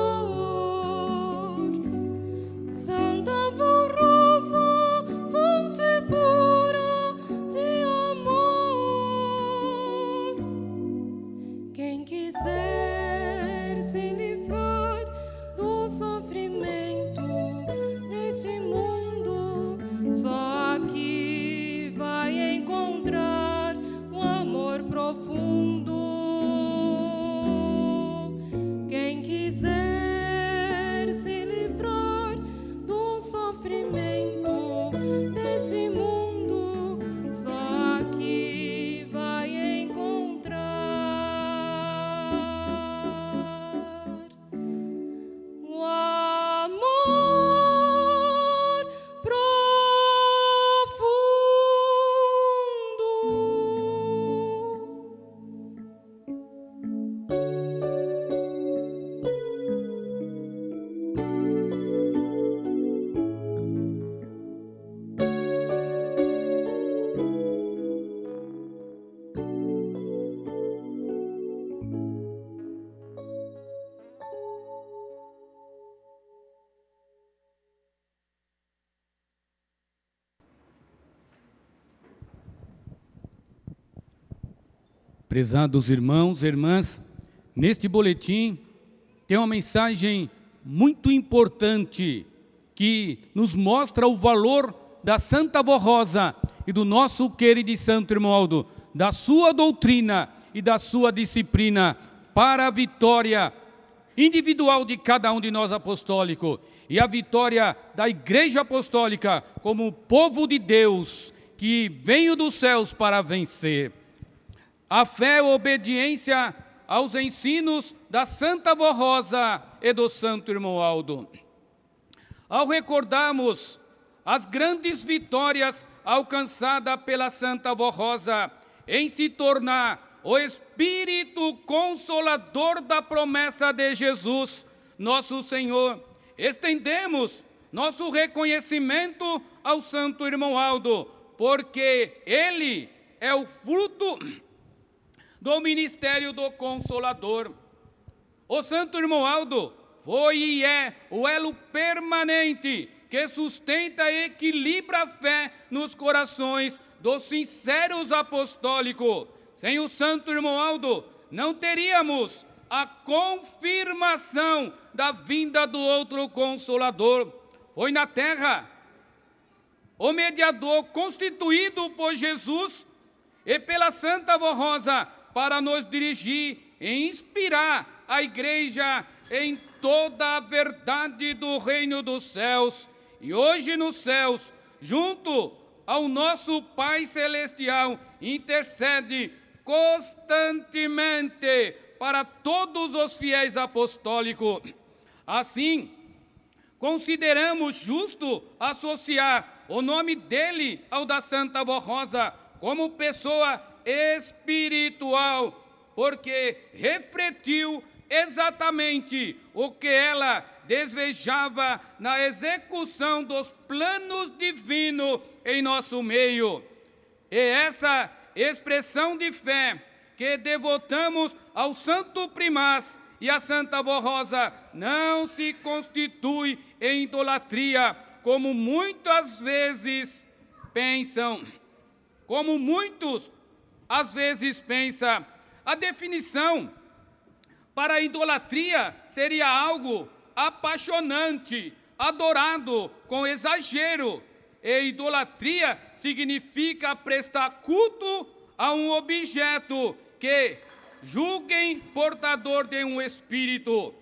Santa Rosa, fonte pura de amor. Quem quiser se livrar do sofrimento neste mundo, só aqui vai encontrar um amor profundo. Quem quiser se livrar do sofrimento neste mundo, só aqui vai encontrar o amor Prezados irmãos e irmãs, neste boletim tem uma mensagem muito importante que nos mostra o valor da Santa Avó Rosa e do nosso querido e santo irmão Aldo, da sua doutrina e da sua disciplina para a vitória individual de cada um de nós apostólico e a vitória da Igreja Apostólica como povo de Deus que veio dos céus para vencer. A fé e a obediência aos ensinos da Santa Avó Rosa e do Santo Irmão Aldo. Ao recordarmos as grandes vitórias alcançadas pela Santa Avó Rosa em se tornar o Espírito Consolador da promessa de Jesus, nosso Senhor, estendemos nosso reconhecimento ao Santo Irmão Aldo, porque ele é o fruto do ministério do Consolador. O Santo Irmão Aldo foi e é o elo permanente que sustenta e equilibra a fé nos corações dos sinceros apostólicos. Sem o Santo Irmão Aldo, não teríamos a confirmação da vinda do outro Consolador. Foi na terra o mediador constituído por Jesus e pela Santa Avó Rosa para nos dirigir e inspirar a Igreja em toda a verdade do reino dos céus. E hoje nos céus, junto ao nosso Pai Celestial, intercede constantemente para todos os fiéis apostólicos. Assim, consideramos justo associar o nome dele ao da Santa Avó Rosa como pessoa espiritual, porque refletiu exatamente o que ela desejava na execução dos planos divinos em nosso meio. E essa expressão de fé que devotamos ao Santo Primaz e à Santa Avó Rosa não se constitui em idolatria, como muitas vezes pensam. Como muitos às vezes pensam, a definição para a idolatria seria algo apaixonante, adorado com exagero. E idolatria significa prestar culto a um objeto que julguem portador de um espírito.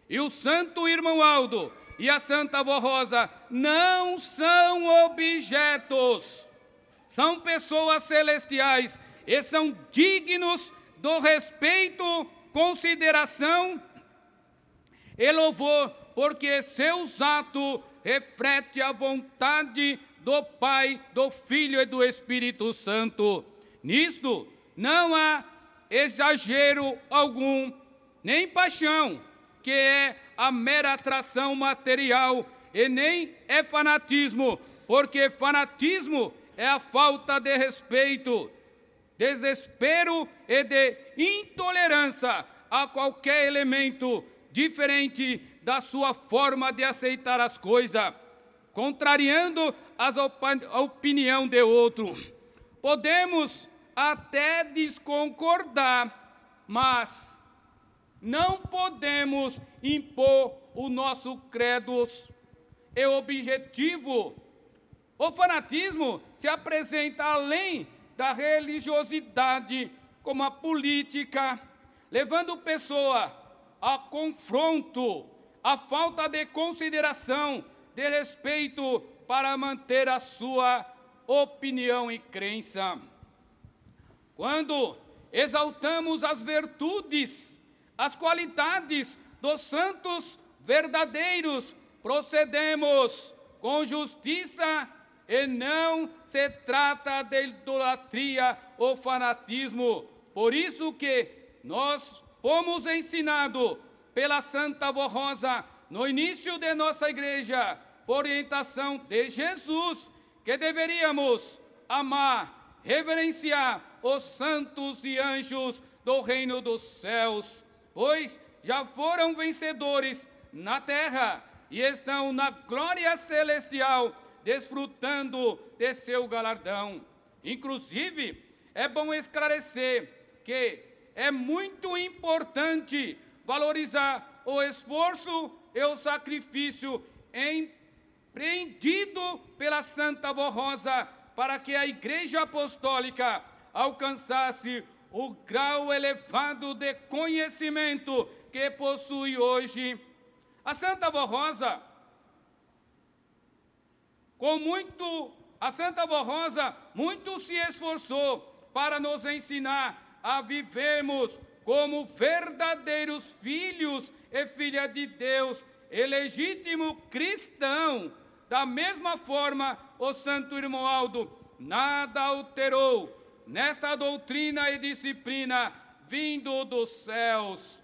E o Santo Irmão Aldo e a Santa Avó Rosa não são objetos, são pessoas celestiais e são dignos do respeito, consideração e louvor, porque seus atos refletem a vontade do Pai, do Filho e do Espírito Santo. Nisto não há exagero algum, nem paixão, que é a mera atração material, e nem é fanatismo, porque fanatismo é a falta de respeito, desespero e de intolerância a qualquer elemento diferente da sua forma de aceitar as coisas, contrariando a opinião de outro. Podemos até desconcordar, mas não podemos impor o nosso credo e objetivo. O fanatismo se apresenta além da religiosidade como a política, levando pessoa a confronto, a falta de consideração, de respeito para manter a sua opinião e crença. Quando exaltamos as virtudes, as qualidades dos santos verdadeiros, procedemos com justiça e não se trata de idolatria ou fanatismo. Por isso que nós fomos ensinados pela Santa Avó Rosa, no início de nossa igreja, por orientação de Jesus, que deveríamos amar, reverenciar os santos e anjos do reino dos céus, pois já foram vencedores na terra e estão na glória celestial, desfrutando de seu galardão. Inclusive, é bom esclarecer que é muito importante valorizar o esforço e o sacrifício empreendido pela Santa Avó Rosa para que a Igreja Apostólica alcançasse o grau elevado de conhecimento que possui hoje. A Santa Avó Rosa, muito se esforçou para nos ensinar a vivermos como verdadeiros filhos e filhas de Deus, e legítimo cristão. Da mesma forma, o Santo Irmão Aldo nada alterou nesta doutrina e disciplina vindo dos céus.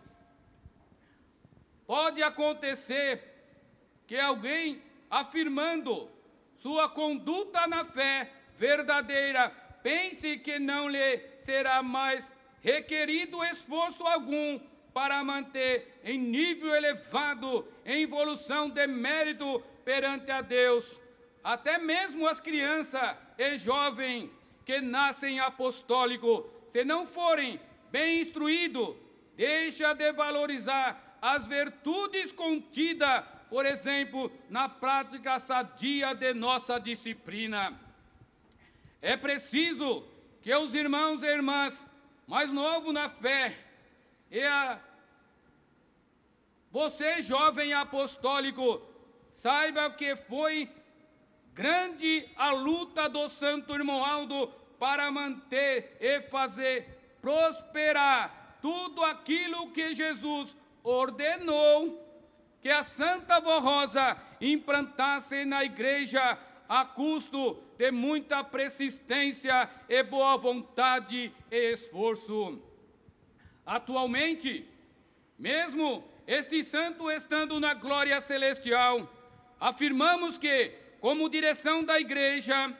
Pode acontecer que alguém, afirmando sua conduta na fé verdadeira, pense que não lhe será mais requerido esforço algum para manter em nível elevado, em evolução de mérito perante a Deus. Até mesmo as crianças e jovens que nascem apostólicos, se não forem bem instruídos, deixa de valorizar as virtudes contidas, por exemplo, na prática sadia de nossa disciplina. É preciso que os irmãos e irmãs mais novos na fé você, jovem apostólico, saiba que foi grande a luta do Santo Irmão Aldo para manter e fazer prosperar tudo aquilo que Jesus ordenou que a Santa Avó Rosa implantasse na igreja a custo de muita persistência e boa vontade e esforço. Atualmente, mesmo este santo estando na glória celestial, afirmamos que, como direção da igreja,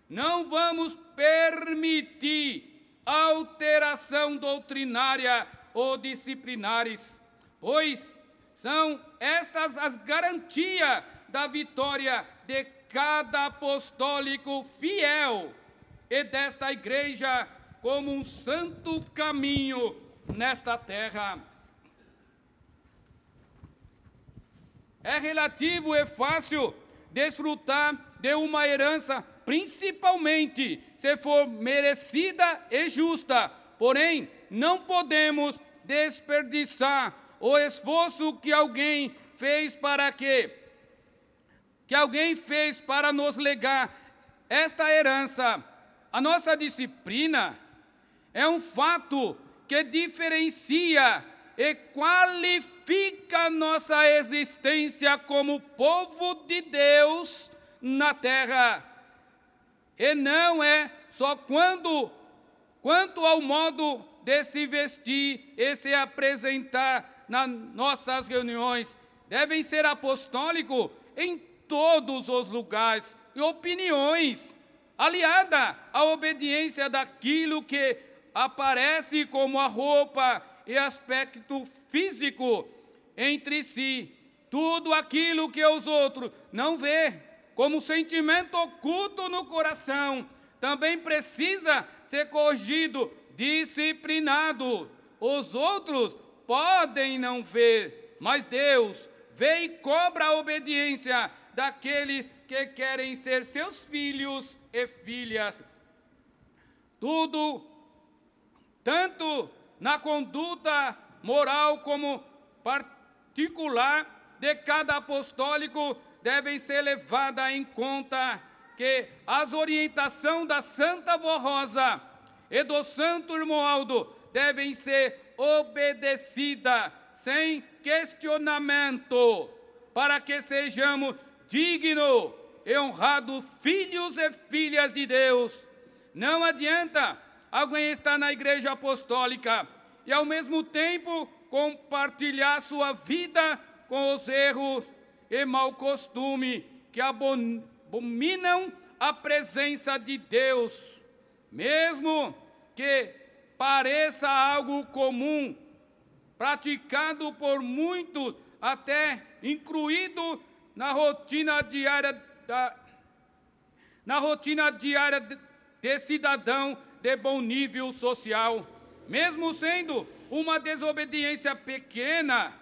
não vamos permitir alteração doutrinária ou disciplinares, pois são estas as garantias da vitória de cada apostólico fiel e desta igreja como um santo caminho nesta terra. É relativo e fácil desfrutar de uma herança, principalmente se for merecida e justa. Porém, não podemos desperdiçar o esforço que alguém fez para nos legar esta herança. A nossa disciplina é um fato que diferencia e qualifica nossa existência como povo de Deus na terra. E não é só quanto ao modo de se vestir e se apresentar nas nossas reuniões. Devem ser apostólicos em todos os lugares e opiniões. aliada à obediência daquilo que aparece como a roupa e aspecto físico entre si. Tudo aquilo que os outros não vê, como sentimento oculto no coração, também precisa ser corrigido, disciplinado. Os outros podem não ver, mas Deus vê e cobra a obediência daqueles que querem ser seus filhos e filhas. Tudo, tanto na conduta moral como particular de cada apostólico, devem ser levadas em conta que as orientações da Santa Vó Rosa e do Santo Irmão Aldo devem ser obedecidas sem questionamento, para que sejamos dignos e honrados filhos e filhas de Deus. Não adianta alguém estar na igreja apostólica e ao mesmo tempo compartilhar sua vida com os erros e mau costume que abominam a presença de Deus, mesmo que pareça algo comum, praticado por muitos, até incluído na rotina diária de cidadão de bom nível social. Mesmo sendo uma desobediência pequena,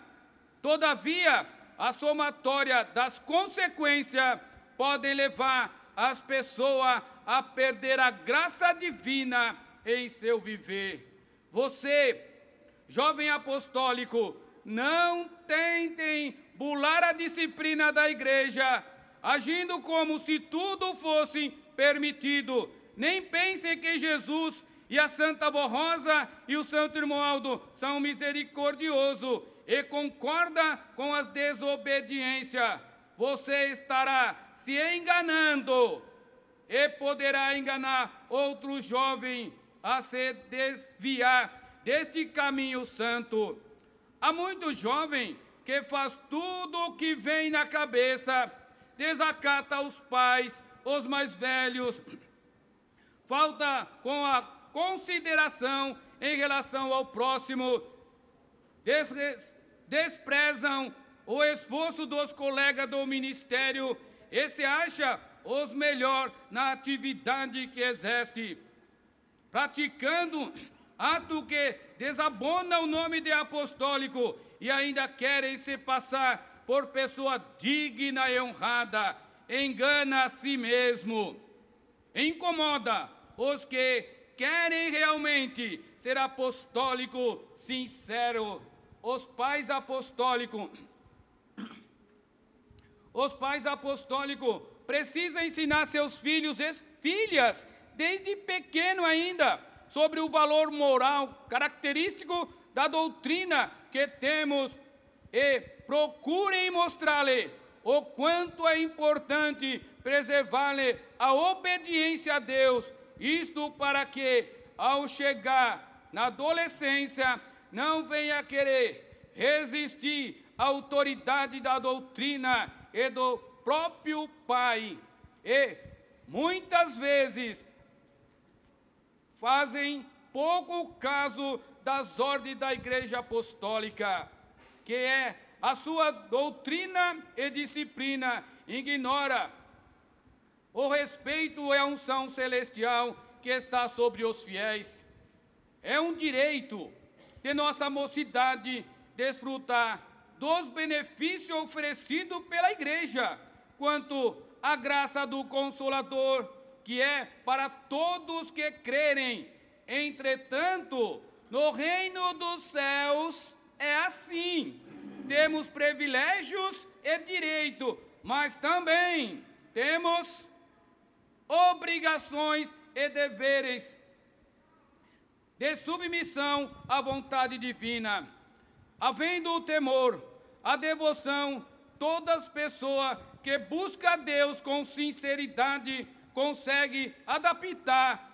todavia, a somatória das consequências pode levar as pessoas a perder a graça divina em seu viver. Você, jovem apostólico, não tentem bular a disciplina da igreja, agindo como se tudo fosse permitido. Nem pensem que Jesus e a Santa Vó Rosa e o Santo Irmão Aldo são misericordiosos e concorda com a desobediência. Você estará se enganando e poderá enganar outro jovem a se desviar deste caminho santo. Há muitos jovens que faz tudo o que vem na cabeça, desacata os pais, os mais velhos, falta com a consideração em relação ao próximo, desprezam o esforço dos colegas do ministério e se acha os melhores na atividade que exerce, praticando ato que desabona o nome de apostólico e ainda querem se passar por pessoa digna e honrada, engana a si mesmo, incomoda os que querem realmente ser apostólico sincero. Os pais apostólicos precisam ensinar seus filhos e filhas, desde pequeno ainda, sobre o valor moral característico da doutrina que temos e procurem mostrar-lhe o quanto é importante preservar-lhe a obediência a Deus, isto para que, ao chegar na adolescência, não venha querer resistir à autoridade da doutrina e do próprio pai. E, muitas vezes, fazem pouco caso das ordens da Igreja Apostólica, que é a sua doutrina e disciplina, ignora o respeito e a unção celestial que está sobre os fiéis. É um direito de nossa mocidade desfrutar dos benefícios oferecidos pela Igreja, quanto à graça do Consolador, que é para todos que crerem. Entretanto, no reino dos céus é assim. Temos privilégios e direitos, mas também temos obrigações e deveres de submissão à vontade divina. Havendo o temor, a devoção, todas as pessoas que buscam a Deus com sinceridade conseguem adaptar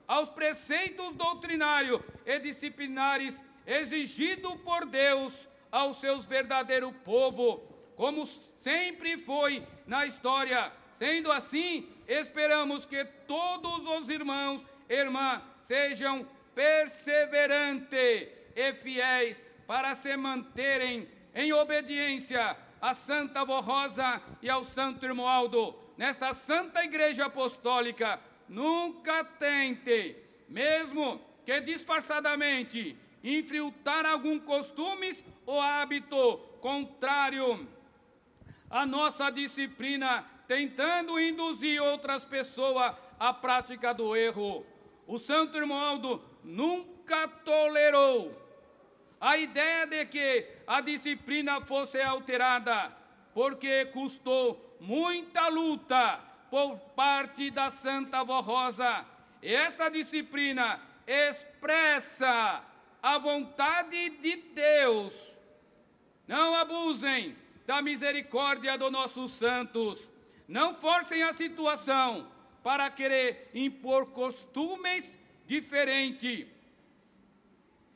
aos preceitos doutrinários e disciplinares exigidos por Deus aos seus verdadeiros povos, como sempre foi na história, Sendo assim, esperamos que todos os irmãos e irmãs sejam perseverantes e fiéis para se manterem em obediência à Santa Avó Rosa e ao Santo Irmoaldo. Nesta Santa Igreja Apostólica, nunca tente, mesmo que disfarçadamente, infiltrar algum costume ou hábito contrário à nossa disciplina, tentando induzir outras pessoas à prática do erro. O Santo Irmoaldo nunca tolerou a ideia de que a disciplina fosse alterada, porque custou muita luta por parte da Santa Avó Rosa. E essa disciplina expressa a vontade de Deus. Não abusem da misericórdia dos nossos santos. Não forcem a situação para querer impor costumes diferentes.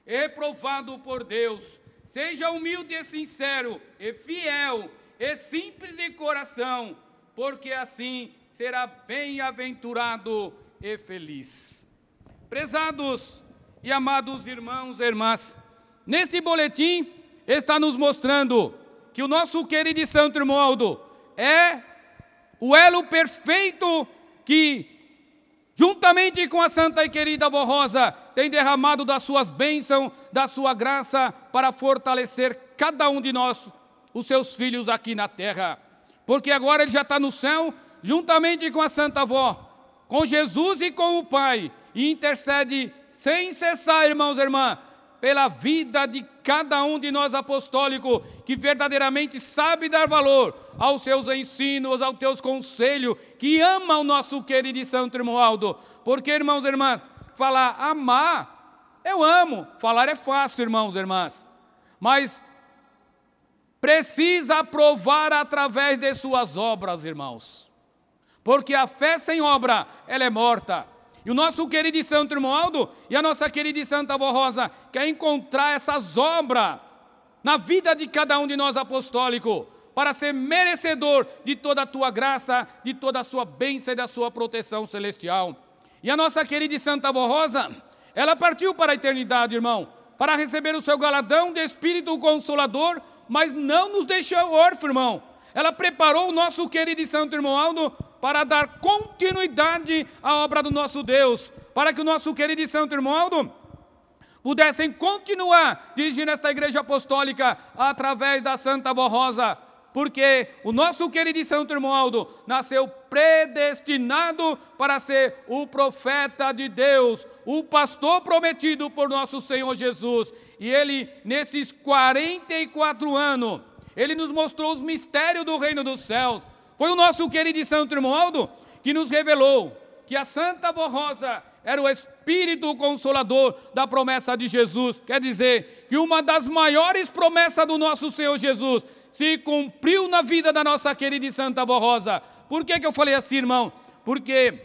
Reprovado por Deus. Seja humilde e sincero, e fiel, e simples de coração, porque assim será bem-aventurado e feliz. Prezados e amados irmãos e irmãs, neste boletim está nos mostrando que o nosso querido e Santo Irmoaldo é o elo perfeito que, juntamente com a Santa e querida Avó Rosa, tem derramado das suas bênçãos, da sua graça, para fortalecer cada um de nós, os seus filhos aqui na terra. Porque agora ele já está no céu, juntamente com a Santa Avó, com Jesus e com o Pai, e intercede sem cessar, irmãos e irmãs, pela vida de cada um de nós apostólicos, que verdadeiramente sabe dar valor aos seus ensinos, aos teus conselhos, que ama o nosso querido e Santo Irmoaldo. Porque, irmãos e irmãs, falar amar, eu amo. Falar é fácil, irmãos e irmãs. Mas precisa provar através de suas obras, irmãos. Porque a fé sem obra, ela é morta. E o nosso querido e Santo Irmoaldo e a nossa querida e Santa Avó Rosa quer encontrar essas obras na vida de cada um de nós apostólicos, para ser merecedor de toda a tua graça, de toda a sua bênção e da sua proteção celestial. E a nossa querida e Santa Avó Rosa, ela partiu para a eternidade, irmão, para receber o seu galardão de Espírito Consolador, mas não nos deixou órfãos, irmão. Ela preparou o nosso querido e Santo Irmoaldo para dar continuidade à obra do nosso Deus, para que o nosso querido e Santo Irmoaldo pudessem continuar dirigindo esta igreja apostólica através da Santa Avó Rosa, porque o nosso querido e Santo Irmoaldo nasceu predestinado para ser o profeta de Deus, o pastor prometido por nosso Senhor Jesus. E ele, nesses 44 anos, ele nos mostrou os mistérios do reino dos céus. Foi o nosso querido e Santo Irmoaldo que nos revelou que a Santa Avó Rosa era o Espírito Consolador da promessa de Jesus. Quer dizer, que uma das maiores promessas do nosso Senhor Jesus se cumpriu na vida da nossa querida e Santa Avó Rosa. Por que eu falei assim, irmão? Porque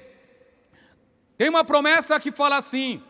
tem uma promessa que fala assim,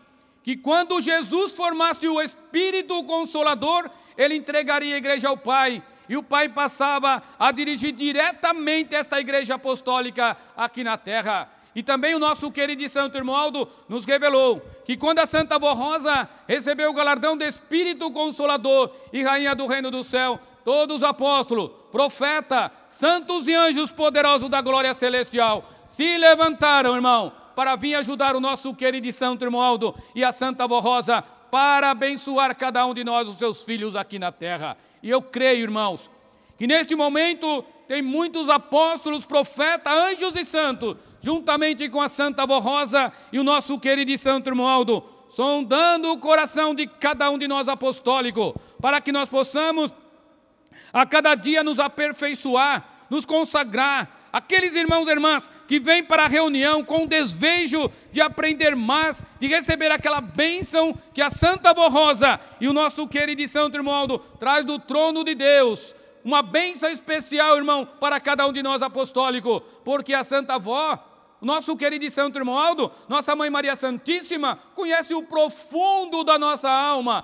que quando Jesus formasse o Espírito Consolador, ele entregaria a igreja ao Pai, e o Pai passava a dirigir diretamente esta igreja apostólica aqui na terra. E também o nosso querido e Santo Irmoaldo nos revelou que quando a Santa Avó Rosa recebeu o galardão de Espírito Consolador e Rainha do Reino do Céu, todos os apóstolos, profetas, santos e anjos poderosos da glória celestial se levantaram, irmão, para vir ajudar o nosso querido e Santo Irmoaldo e a Santa Avó Rosa para abençoar cada um de nós, os seus filhos aqui na terra. E eu creio, irmãos, que neste momento tem muitos apóstolos, profetas, anjos e santos, juntamente com a Santa Avó Rosa e o nosso querido e Santo Irmoaldo, sondando o coração de cada um de nós apostólicos, para que nós possamos a cada dia nos aperfeiçoar, nos consagrar. Aqueles irmãos e irmãs que vêm para a reunião com o desejo de aprender mais, de receber aquela bênção que a Santa Avó Rosa e o nosso querido e Santo Irmoaldo traz do trono de Deus. Uma bênção especial, irmão, para cada um de nós apostólicos, porque a Santa Avó, o nosso querido e Santo Irmoaldo, nossa Mãe Maria Santíssima, conhece o profundo da nossa alma.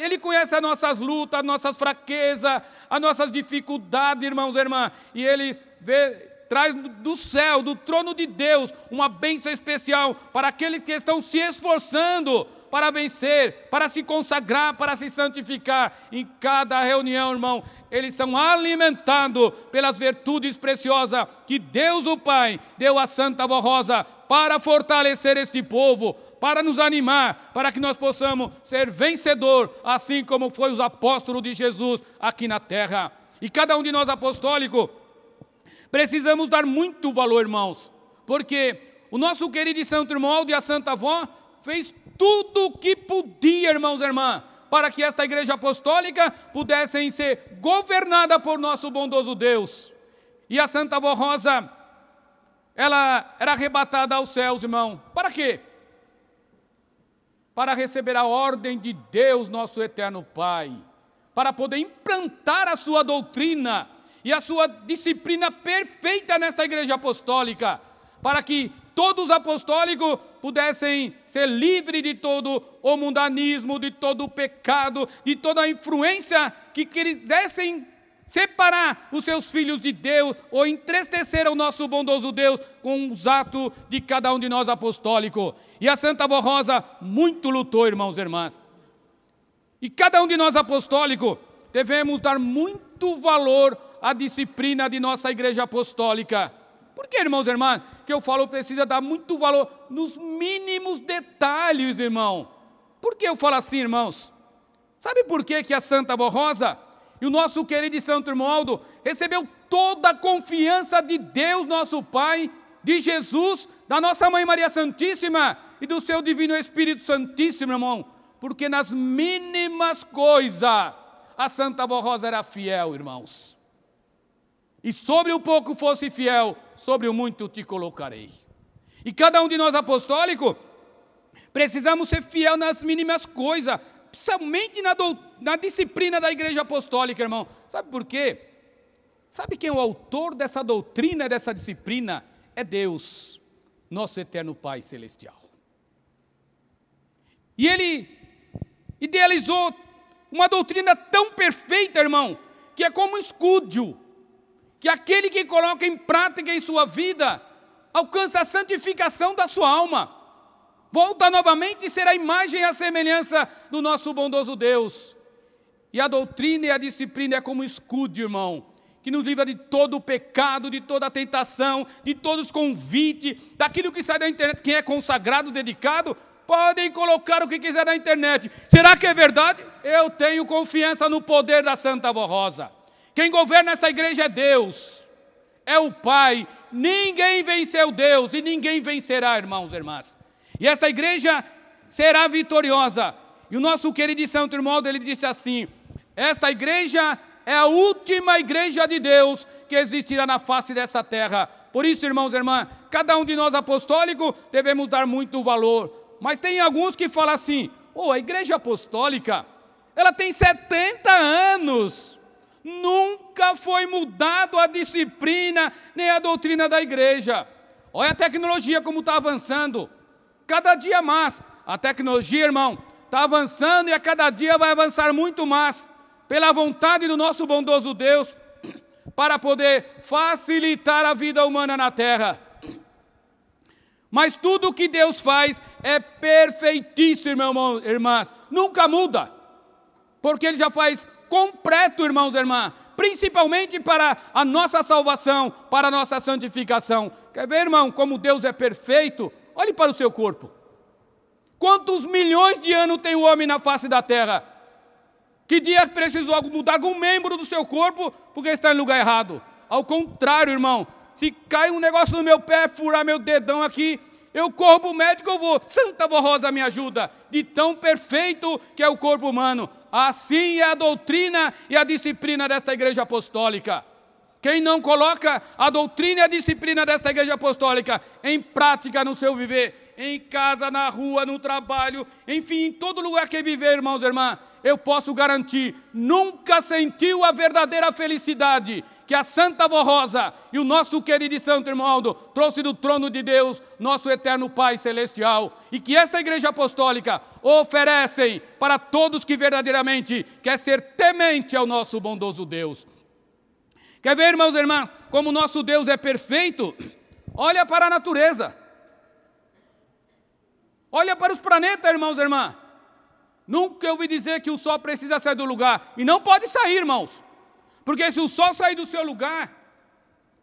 Ele conhece as nossas lutas, as nossas fraquezas, as nossas dificuldades, irmãos e irmãs, e ele traz do céu, do trono de Deus, uma bênção especial para aqueles que estão se esforçando para vencer, para se consagrar, para se santificar. Em cada reunião, irmão, eles são alimentados pelas virtudes preciosas que Deus o Pai deu à Santa Avó Rosa para fortalecer este povo, para nos animar, para que nós possamos ser vencedor, assim como foi os apóstolos de Jesus aqui na terra. E cada um de nós apostólico, precisamos dar muito valor, irmãos, porque o nosso querido e santo irmão Aldo e a Santa Avó fez tudo o que podia, irmãos e irmãs, para que esta igreja apostólica pudesse ser governada por nosso bondoso Deus. E a Santa Avó Rosa, ela era arrebatada aos céus, irmão. Para quê? Para receber a ordem de Deus, nosso eterno Pai, para poder implantar a sua doutrina e a sua disciplina perfeita nesta igreja apostólica, para que todos os apostólicos pudessem ser livres de todo o mundanismo, de todo o pecado, de toda a influência que quisessem separar os seus filhos de Deus ou entristecer o nosso bondoso Deus com os atos de cada um de nós apostólicos. E a Santa Avó Rosa muito lutou, irmãos e irmãs. E cada um de nós apostólicos devemos dar muito valor à disciplina de nossa igreja apostólica. Por que, irmãos e irmãs, que eu falo precisa dar muito valor nos mínimos detalhes, irmão? Por que eu falo assim, irmãos? Sabe por que a Santa Avó Rosa e o nosso querido e santo irmão Aldo recebeu toda a confiança de Deus, nosso Pai, de Jesus, da nossa Mãe Maria Santíssima e do seu Divino Espírito Santíssimo, irmão? Porque nas mínimas coisas a Santa Avó Rosa era fiel, irmãos. E sobre o pouco fosse fiel, sobre o muito te colocarei. E cada um de nós apostólicos, precisamos ser fiel nas mínimas coisas, somente na disciplina da igreja apostólica, irmão. Sabe por quê? Sabe quem é o autor dessa doutrina, dessa disciplina? É Deus, nosso eterno Pai Celestial. E Ele idealizou uma doutrina tão perfeita, irmão, que é como um escudo, que aquele que coloca em prática em sua vida, alcança a santificação da sua alma, volta novamente a ser a imagem e a semelhança do nosso bondoso Deus. E a doutrina e a disciplina é como um escudo, irmão, que nos livra de todo o pecado, de toda a tentação, de todos os convites, daquilo que sai da internet. Quem é consagrado, dedicado, podem colocar o que quiser na internet. Será que é verdade? Eu tenho confiança no poder da Santa Avó Rosa. Quem governa essa igreja é Deus, é o Pai. Ninguém venceu Deus e ninguém vencerá, irmãos e irmãs. E esta igreja será vitoriosa. E o nosso querido e santo irmão, ele disse assim: esta igreja é a última igreja de Deus que existirá na face dessa terra. Por isso, irmãos e irmãs, cada um de nós apostólicos devemos dar muito valor. Mas tem alguns que falam assim: a igreja apostólica, ela tem 70 anos. Nunca foi mudado a disciplina nem a doutrina da igreja. Olha a tecnologia como está avançando. Cada dia mais. A tecnologia, irmão, está avançando e a cada dia vai avançar muito mais. Pela vontade do nosso bondoso Deus, para poder facilitar a vida humana na terra. Mas tudo o que Deus faz é perfeitíssimo, irmãos e irmãs. Nunca muda. Porque Ele já faz completo, irmãos e irmãs, principalmente para a nossa salvação, para a nossa santificação. Quer ver, irmão, como Deus é perfeito? Olhe para o seu corpo. Quantos milhões de anos tem o homem na face da terra? Que dia precisou mudar algum membro do seu corpo porque está em lugar errado? Ao contrário, irmão, se cai um negócio no meu pé, furar meu dedão aqui, eu corro para o médico, eu vou. Santa Avó Rosa me ajuda. De tão perfeito que é o corpo humano. Assim é a doutrina e a disciplina desta igreja apostólica. Quem não coloca a doutrina e a disciplina desta igreja apostólica em prática no seu viver, em casa, na rua, no trabalho, enfim, em todo lugar que viver, irmãos e irmãs, eu posso garantir, nunca sentiu a verdadeira felicidade que a Santa Avó Rosa e o nosso querido e santo irmão Aldo trouxe do trono de Deus, nosso eterno Pai Celestial, e que esta igreja apostólica oferecem para todos que verdadeiramente quer ser temente ao nosso bondoso Deus. Quer ver, irmãos e irmãs, como o nosso Deus é perfeito? Olha para a natureza. Olha para os planetas, irmãos e irmãs. Nunca eu ouvi dizer que o Sol precisa sair do lugar. E não pode sair, irmãos. Porque se o Sol sair do seu lugar,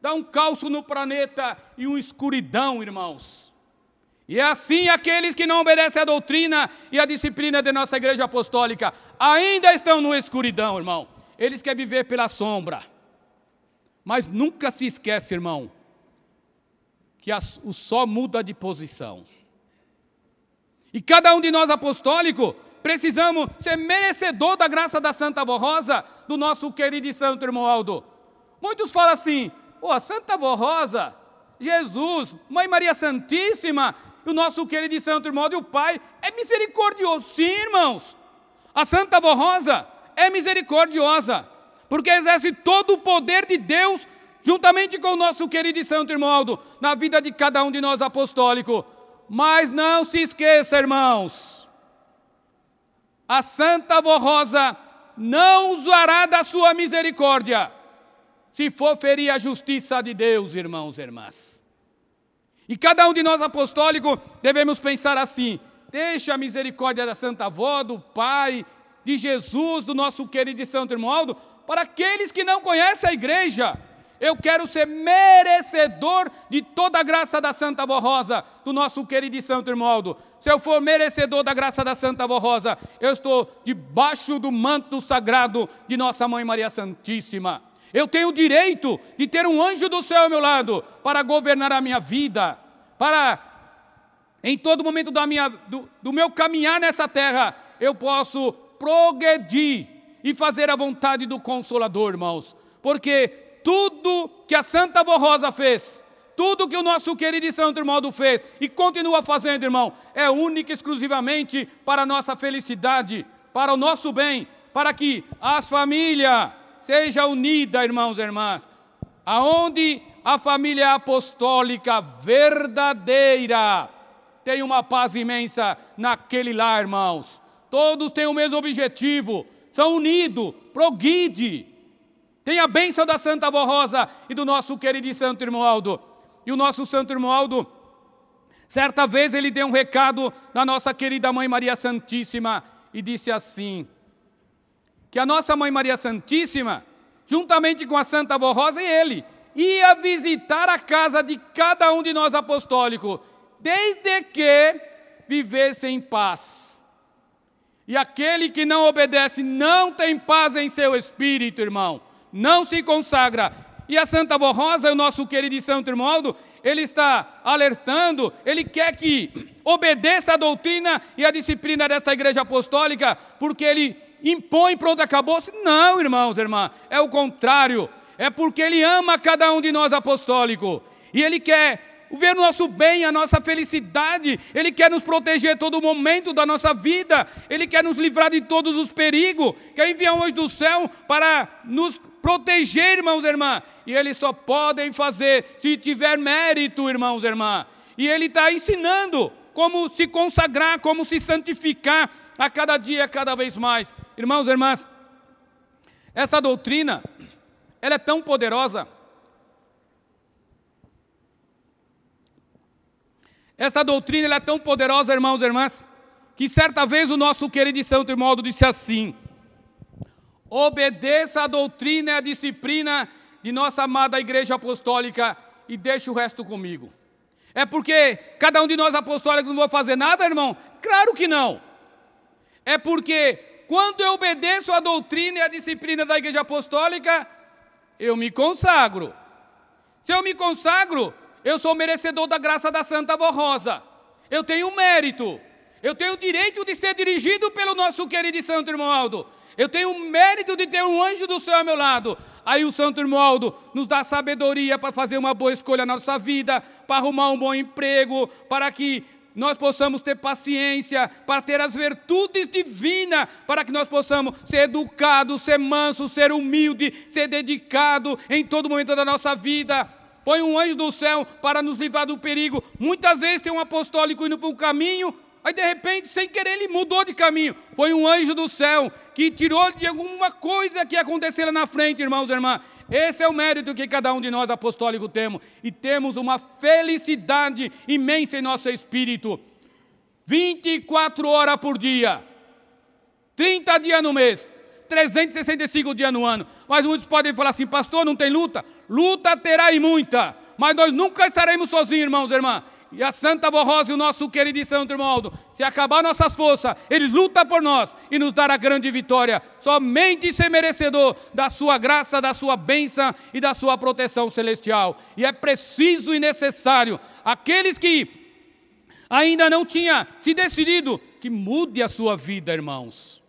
dá um caos no planeta e uma escuridão, irmãos. E é assim aqueles que não obedecem à doutrina e à disciplina de nossa igreja apostólica ainda estão numa escuridão, irmão. Eles querem viver pela sombra. Mas nunca se esquece, irmão, que o sol muda de posição. E cada um de nós apostólicos precisamos ser merecedor da graça da Santa Avó Rosa, do nosso querido e santo irmão Aldo. Muitos falam assim, a Santa Avó Rosa, Jesus, Mãe Maria Santíssima, o nosso querido e santo irmão Aldo e o Pai, é misericordioso. Sim, irmãos, a Santa Avó Rosa é misericordiosa, porque exerce todo o poder de Deus, juntamente com o nosso querido e santo irmão Aldo, na vida de cada um de nós apostólicos. Mas não se esqueça, irmãos, a Santa Avó Rosa não usará da sua misericórdia, se for ferir a justiça de Deus, irmãos e irmãs. E cada um de nós apostólicos devemos pensar assim, deixa a misericórdia da Santa Avó, do Pai, de Jesus, do nosso querido e santo irmão Aldo, para aqueles que não conhecem a igreja. Eu quero ser merecedor de toda a graça da Santa Avó Rosa, do nosso querido e santo irmão Aldo. Se eu for merecedor da graça da Santa Avó Rosa, eu estou debaixo do manto sagrado de nossa Mãe Maria Santíssima. Eu tenho o direito de ter um anjo do céu ao meu lado para governar a minha vida, para, em todo momento do meu caminhar nessa terra, eu posso progredir e fazer a vontade do Consolador, irmãos. Porque tudo que a Santa Avó Rosa fez, tudo que o nosso querido e santo irmão Aldo fez e continua fazendo, irmão, é única e exclusivamente para a nossa felicidade, para o nosso bem, para que as famílias sejam unidas, irmãos e irmãs. Aonde a família apostólica verdadeira tem uma paz imensa naquele lar, irmãos. Todos têm o mesmo objetivo, são unidos, progride. Tem a bênção da Santa Avó Rosa e do nosso querido e santo irmão Aldo. E o nosso santo irmão Aldo, certa vez ele deu um recado da nossa querida Mãe Maria Santíssima e disse assim, que a nossa Mãe Maria Santíssima, juntamente com a Santa Avó Rosa e ele, ia visitar a casa de cada um de nós apostólicos, desde que vivesse em paz. E aquele que não obedece não tem paz em seu espírito, irmão. Não se consagra. E a Santa Avó Rosa, o nosso querido e santo irmão Aldo, ele está alertando, ele quer que obedeça a doutrina e a disciplina desta igreja apostólica, porque ele impõe, pronto, acabou-se. Não, irmãos e irmãs, é o contrário. É porque ele ama cada um de nós apostólicos. E ele quer ver o nosso bem, a nossa felicidade. Ele quer nos proteger todo momento da nossa vida. Ele quer nos livrar de todos os perigos. Quer enviar um anjo do céu para nos proteger, irmãos e irmãs. E eles só podem fazer se tiver mérito, irmãos e irmãs. E ele está ensinando como se consagrar, como se santificar a cada dia, cada vez mais. Irmãos e irmãs, essa doutrina, ela é tão poderosa. Essa doutrina ela é tão poderosa, irmãos e irmãs, que certa vez o nosso querido e santo irmão Aldo disse assim, obedeça a doutrina e a disciplina de nossa amada igreja apostólica e deixe o resto comigo. É porque cada um de nós apostólicos não vai fazer nada, irmão? Claro que não. É porque quando eu obedeço a doutrina e a disciplina da igreja apostólica, eu me consagro. Se eu me consagro, eu sou merecedor da graça da Santa Avó Rosa. Eu tenho mérito. Eu tenho o direito de ser dirigido pelo nosso querido e santo irmão Aldo. Eu tenho o mérito de ter um anjo do céu ao meu lado. Aí o santo irmão Aldo nos dá sabedoria para fazer uma boa escolha na nossa vida, para arrumar um bom emprego, para que nós possamos ter paciência, para ter as virtudes divinas, para que nós possamos ser educados, ser mansos, ser humilde, ser dedicado em todo momento da nossa vida. Põe um anjo do céu para nos livrar do perigo. Muitas vezes tem um apostólico indo para um caminho, aí de repente, sem querer, ele mudou de caminho. Foi um anjo do céu que tirou de alguma coisa que aconteceu lá na frente, irmãos e irmãs. Esse é o mérito que cada um de nós apostólicos temos. E temos uma felicidade imensa em nosso espírito. 24 horas por dia, 30 dias no mês, 365 dias no ano. Mas muitos podem falar assim: pastor, não tem luta? Luta terá e muita, mas nós nunca estaremos sozinhos, irmãos e irmãs. E a Santa Avó Rosa e o nosso querido Santo Irmão Aldo, se acabar nossas forças, eles lutam por nós e nos dará a grande vitória. Somente ser merecedor da sua graça, da sua bênção e da sua proteção celestial. E é preciso e necessário, aqueles que ainda não tinham se decidido, que mude a sua vida, irmãos.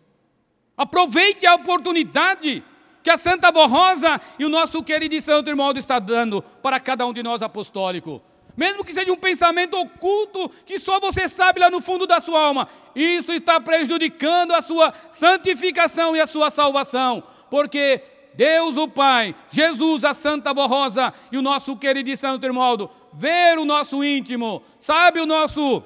Aproveite a oportunidade que a Santa Avó Rosa e o nosso querido Santo Irmão Aldo está dando para cada um de nós apostólicos. Mesmo que seja um pensamento oculto que só você sabe lá no fundo da sua alma, isso está prejudicando a sua santificação e a sua salvação, porque Deus o Pai, Jesus, a Santa Avó Rosa e o nosso querido Santo Irmão Aldo vê o nosso íntimo, sabe o nosso,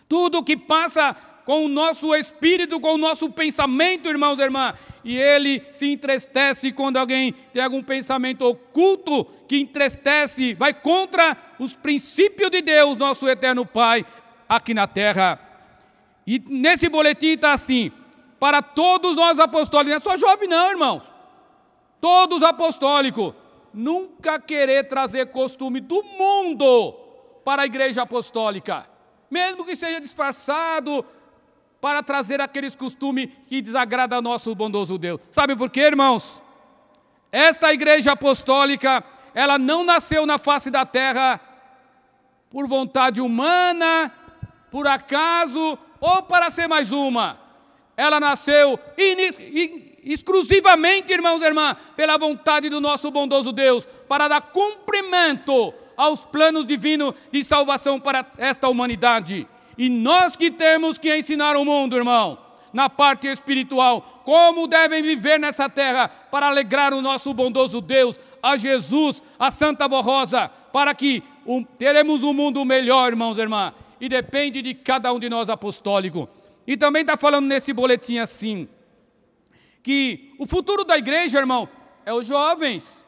tudo que passa com o nosso espírito, com o nosso pensamento, irmãos e irmãs. E ele se entristece quando alguém tem algum pensamento oculto que entristece, vai contra os princípios de Deus, nosso eterno Pai, aqui na terra. E nesse boletim está assim: para todos nós apostólicos, não é só jovem não, irmãos, todos apostólicos, nunca querer trazer costume do mundo para a igreja apostólica, mesmo que seja disfarçado, para trazer aqueles costumes que desagradam ao nosso bondoso Deus. Sabe por quê, irmãos? Esta igreja apostólica, ela não nasceu na face da terra por vontade humana, por acaso, ou para ser mais uma. Ela nasceu exclusivamente, irmãos e irmãs, pela vontade do nosso bondoso Deus, para dar cumprimento aos planos divinos de salvação para esta humanidade. E nós que temos que ensinar o mundo, irmão, na parte espiritual, como devem viver nessa terra para alegrar o nosso bondoso Deus, a Jesus, a Santa Avó Rosa, para que teremos um mundo melhor, irmãos e irmãs. E depende de cada um de nós apostólico. E também está falando nesse boletim assim, que o futuro da igreja, irmão, é os jovens.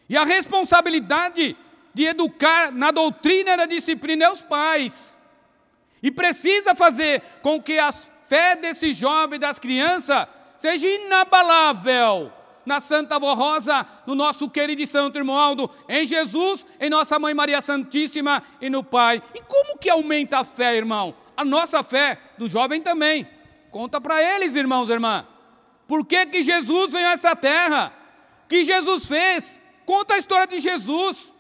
E a responsabilidade de educar na doutrina e na disciplina é os pais. E precisa fazer com que a fé desses jovens, das crianças, seja inabalável na Santa Avó Rosa, no nosso querido Santo Irmão Aldo, em Jesus, em nossa Mãe Maria Santíssima e no Pai. E como que aumenta a fé, irmão? A nossa fé do jovem também. Conta para eles, irmãos e irmãs. Por que que Jesus veio a essa terra? O que Jesus fez? Conta a história de Jesus.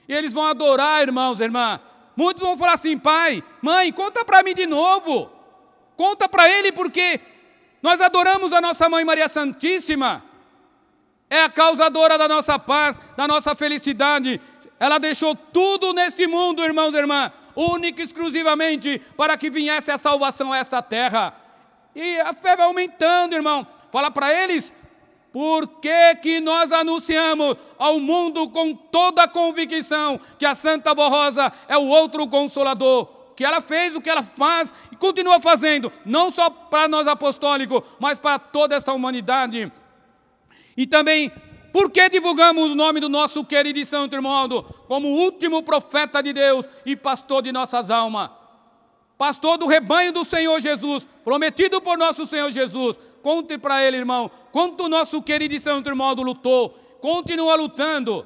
E eles vão adorar, irmãos e irmãs. Muitos vão falar assim: pai, mãe, conta para mim de novo. Conta para ele, porque nós adoramos a nossa Mãe Maria Santíssima. É a causadora da nossa paz, da nossa felicidade. Ela deixou tudo neste mundo, irmãos e irmãs, única e exclusivamente para que viesse a salvação a esta terra. E a fé vai aumentando, irmão. Fala para eles: por que nós anunciamos ao mundo com toda a convicção que a Santa Avó Rosa é o outro consolador, que ela fez o que ela faz e continua fazendo, não só para nós apostólicos, mas para toda esta humanidade. E também, por que divulgamos o nome do nosso querido Santo Irmão Aldo como o último profeta de Deus e pastor de nossas almas? Pastor do rebanho do Senhor Jesus, prometido por nosso Senhor Jesus. Conte para ele, irmão, quanto o nosso querido Santo Irmão Aldo lutou, continua lutando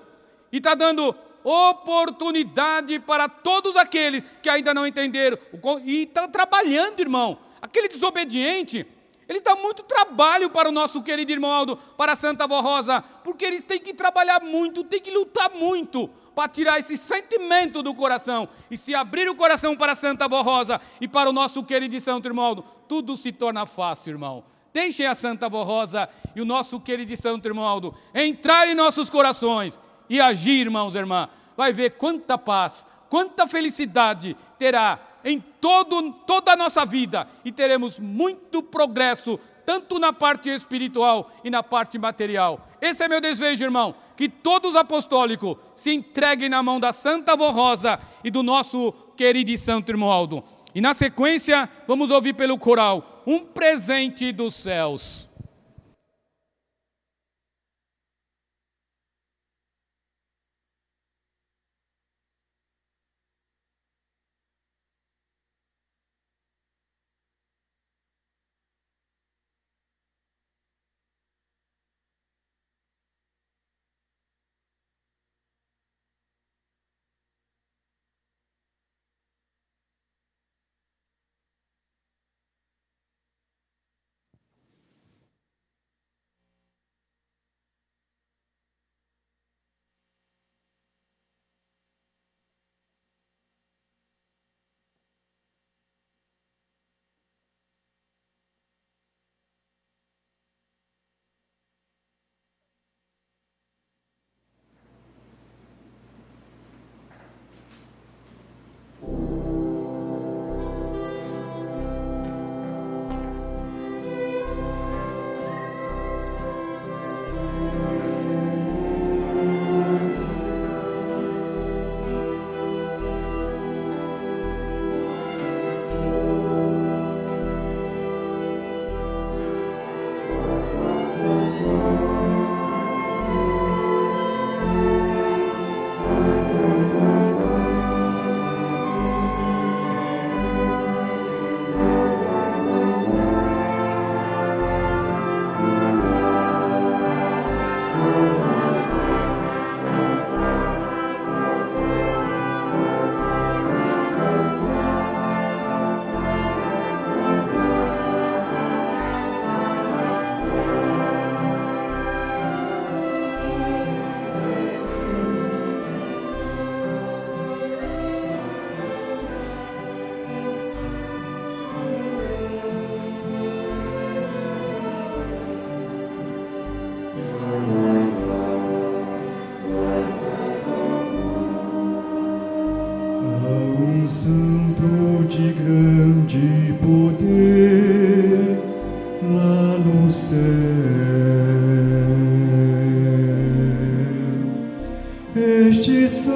e está dando oportunidade para todos aqueles que ainda não entenderam e estão trabalhando, irmão. Aquele desobediente, ele dá muito trabalho para o nosso querido irmão Aldo, para a Santa Avó Rosa, porque eles têm que trabalhar muito, têm que lutar muito para tirar esse sentimento do coração e se abrir o coração para a Santa Avó Rosa e para o nosso querido Santo Irmão Aldo, tudo se torna fácil, irmão. Deixem a Santa Avó Rosa e o nosso querido Santo Irmão Aldo entrar em nossos corações e agir, irmãos e irmãs. Vai ver quanta paz, quanta felicidade terá em toda a nossa vida. E teremos muito progresso, tanto na parte espiritual e na parte material. Esse é meu desejo, irmão, que todos os apostólicos se entreguem na mão da Santa Avó Rosa e do nosso querido Santo Irmão Aldo. E na sequência, vamos ouvir pelo coral, Um Presente dos Céus. um santo de grande poder lá no céu. Este santo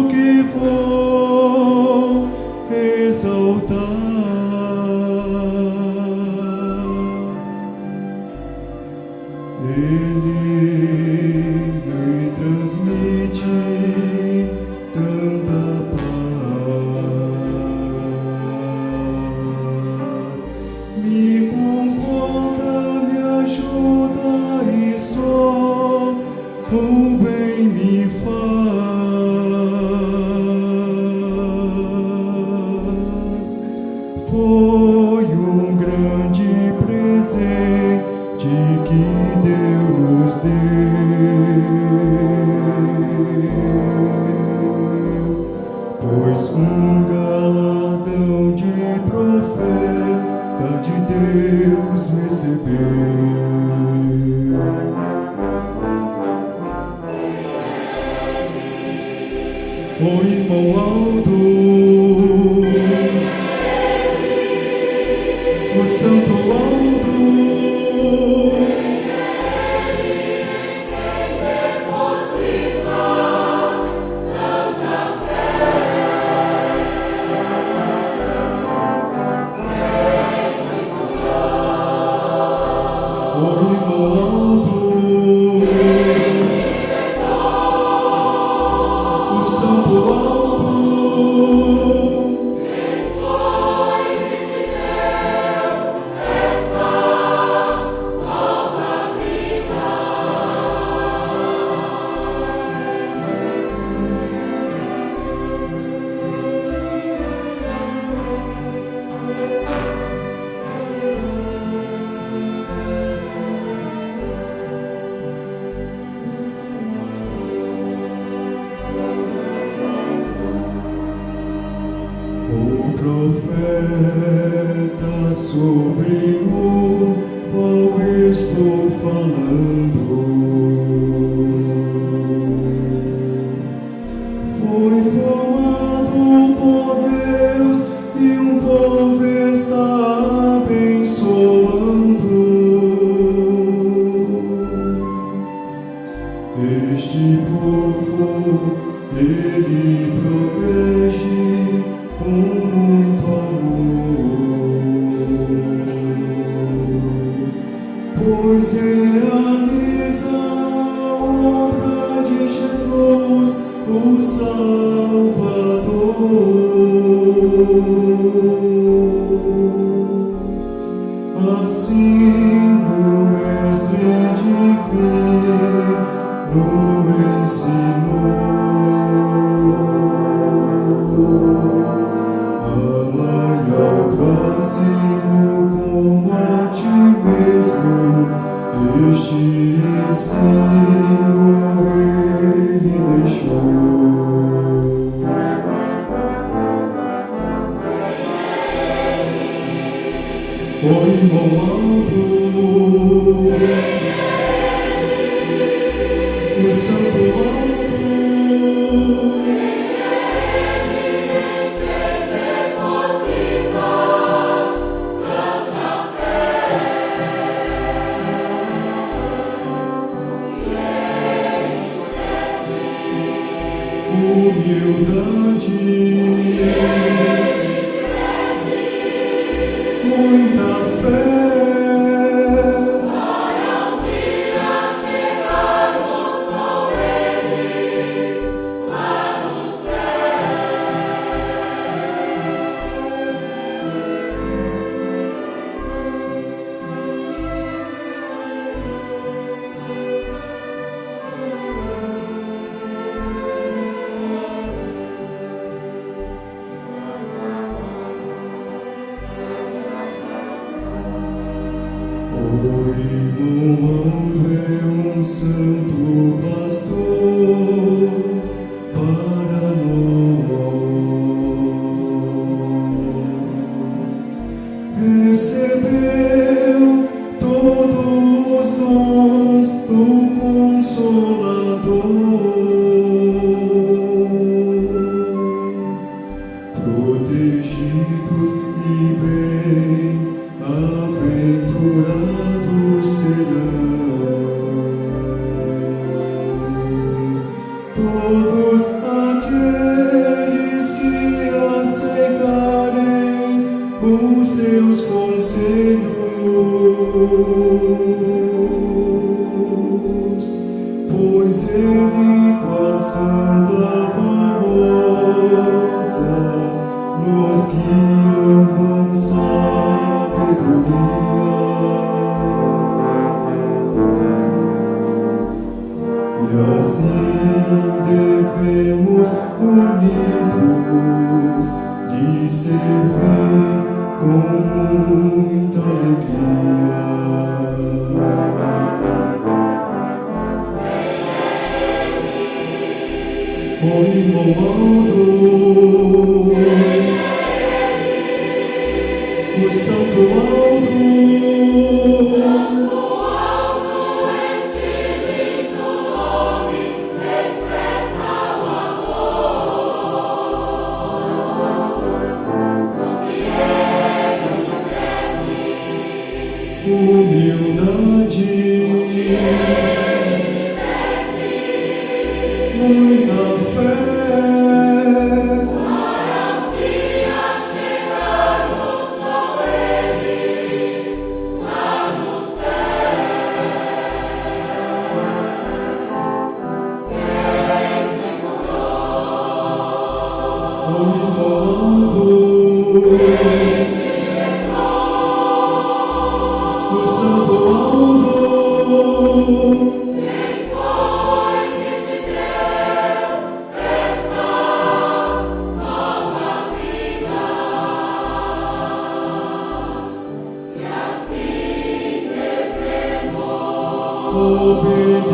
que vou exaltar, ele me transmite tanta paz, me conforta, me ajuda e só o bem me faz. Foi um grande presente que Deus nos deu, pois um galardão de profeta de Deus recebeu. O irmão alto, o santo alto, o irmão alto, o santo alto. O profeta sobre o qual estou falando foi formado por Deus e um povo está abençoando. Este povo ele protege com muito amor, pois realiza a obra de Jesus, o Salvador. Assim o Mestre divino ensinou: amai ao próximo como a ti mesmo. Este ensino ele deixou. O irmão alto, o santo alto, humildade, muita fé. seus conselhos, pois ele com a santa voz nos guia com sabedoria. E assim devemos unidos lhe servir com muita alegria. O irmão Aldo, o Santo Aldo, esse lindo nome expressa o amor, o que ele te pede, humildade, muita fé. O Santo Aldo,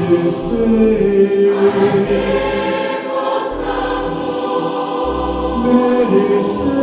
obedecer, merecer.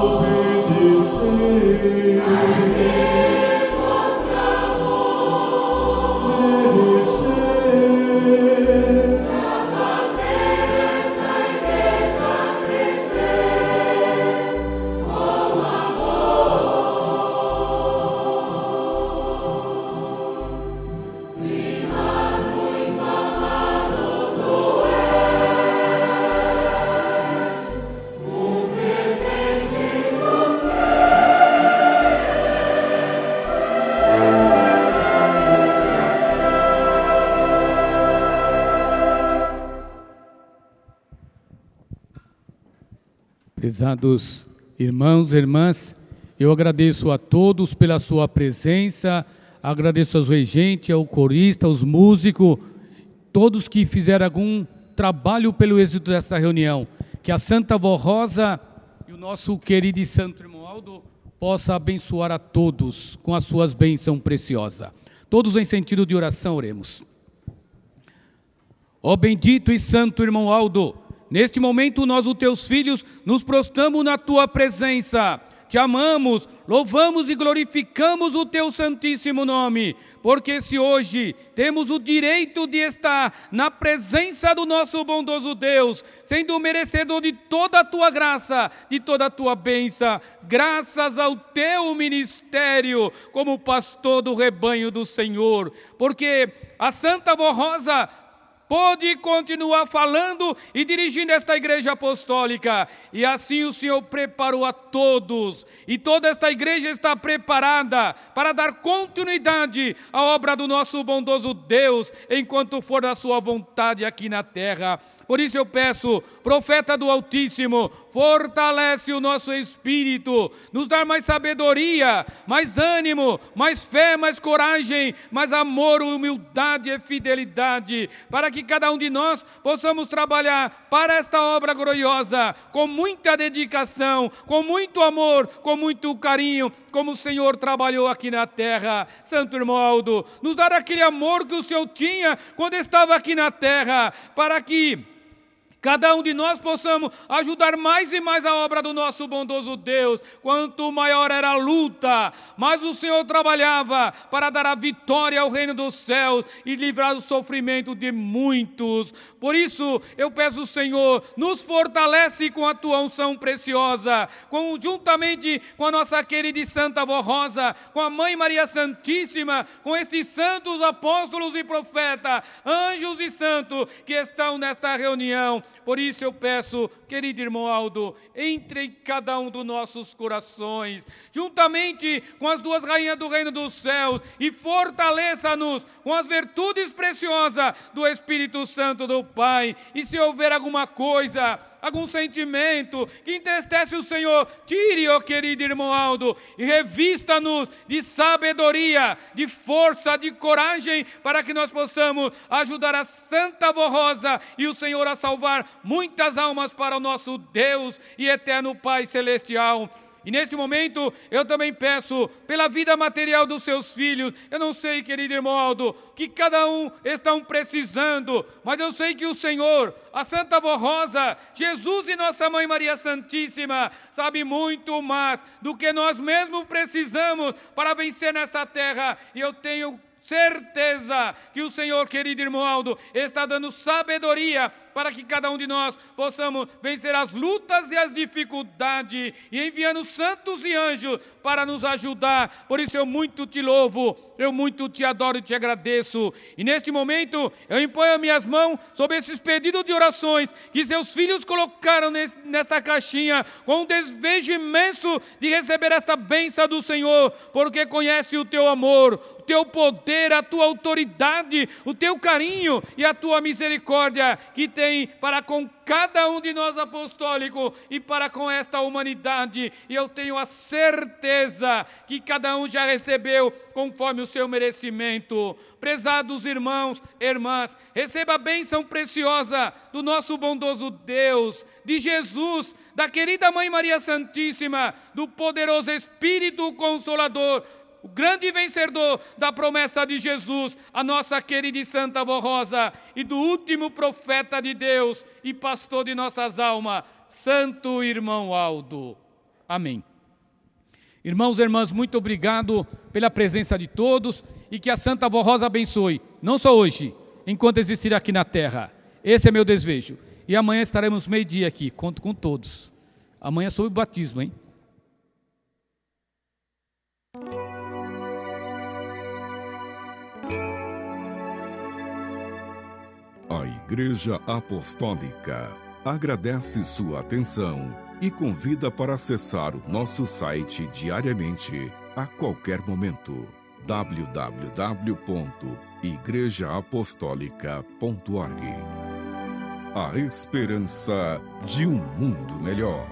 obedecer, merecer, Prezados irmãos e irmãs, eu agradeço a todos pela sua presença, agradeço aos regentes, ao corista, aos músicos, todos que fizeram algum trabalho pelo êxito desta reunião. Que a Santa Vó Rosa e o nosso querido e santo irmão Aldo possa abençoar a todos com as suas bênçãos preciosas. Todos em sentido de oração, oremos. Ó bendito e santo irmão Aldo, neste momento nós, os teus filhos, nos prostramos na tua presença. Te amamos, louvamos e glorificamos o teu santíssimo nome, porque se hoje temos o direito de estar na presença do nosso bondoso Deus, sendo merecedor de toda a tua graça, de toda a tua bênção, graças ao teu ministério como pastor do rebanho do Senhor, porque a Santa Vó Rosa pode continuar falando e dirigindo esta igreja apostólica. E assim o Senhor preparou a todos. E toda esta igreja está preparada para dar continuidade à obra do nosso bondoso Deus, enquanto for da sua vontade aqui na terra. Por isso eu peço, profeta do Altíssimo, fortalece o nosso espírito, nos dá mais sabedoria, mais ânimo, mais fé, mais coragem, mais amor, humildade e fidelidade, para que cada um de nós possamos trabalhar para esta obra gloriosa, com muita dedicação, com muito amor, com muito carinho, como o Senhor trabalhou aqui na terra. Santo irmão Aldo, nos dá aquele amor que o Senhor tinha quando estava aqui na terra, para que cada um de nós possamos ajudar mais e mais a obra do nosso bondoso Deus. Quanto maior era a luta, mais o Senhor trabalhava para dar a vitória ao reino dos céus e livrar do sofrimento de muitos. Por isso eu peço, Senhor, nos fortalece com a tua unção preciosa, juntamente com a nossa querida e santa Vó Rosa, com a Mãe Maria Santíssima, com estes santos apóstolos e profetas, anjos e santos que estão nesta reunião. Por isso eu peço, querido irmão Aldo, entre em cada um dos nossos corações, juntamente com as duas rainhas do reino dos céus, e fortaleça-nos com as virtudes preciosas do Espírito Santo do Pai. E se houver alguma coisa, algum sentimento que entristece o Senhor, tire, ó querido irmão Aldo, e revista-nos de sabedoria, de força, de coragem, para que nós possamos ajudar a Santa Vó Rosa e o Senhor a salvar muitas almas para o nosso Deus e eterno Pai Celestial. E neste momento eu também peço pela vida material dos seus filhos. Eu não sei, querido irmão Aldo, que cada um estão precisando, mas eu sei que o Senhor, a Santa Vó Rosa, Jesus e Nossa Mãe Maria Santíssima sabe muito mais do que nós mesmos precisamos para vencer nesta terra. E eu tenho certeza que o Senhor, querido irmão Aldo, está dando sabedoria para que cada um de nós possamos vencer as lutas e as dificuldades, e enviando santos e anjos para nos ajudar. Por isso eu muito te louvo, eu muito te adoro e te agradeço. E neste momento eu imponho as minhas mãos sobre esses pedidos de orações que seus filhos colocaram nesta caixinha, com um desejo imenso de receber esta bênção do Senhor, porque conhece o teu amor, o teu poder, a tua autoridade, o teu carinho e a tua misericórdia que tem para com cada um de nós apostólicos e para com esta humanidade. E eu tenho a certeza que cada um já recebeu conforme o seu merecimento. Prezados irmãos e irmãs, receba a bênção preciosa do nosso bondoso Deus, de Jesus, da querida Mãe Maria Santíssima, do poderoso Espírito Consolador, o grande vencedor da promessa de Jesus, a nossa querida e santa Vó Rosa, e do último profeta de Deus e pastor de nossas almas, Santo Irmão Aldo. Amém. Irmãos e irmãs, muito obrigado pela presença de todos e que a Santa Vó Rosa abençoe, não só hoje, enquanto existir aqui na terra. Esse é meu desejo. E amanhã estaremos meio-dia aqui, conto com todos. Amanhã é sobre o batismo, hein? A Igreja Apostólica agradece sua atenção e convida para acessar o nosso site diariamente, a qualquer momento. www.igrejaapostólica.org. A esperança de um mundo melhor.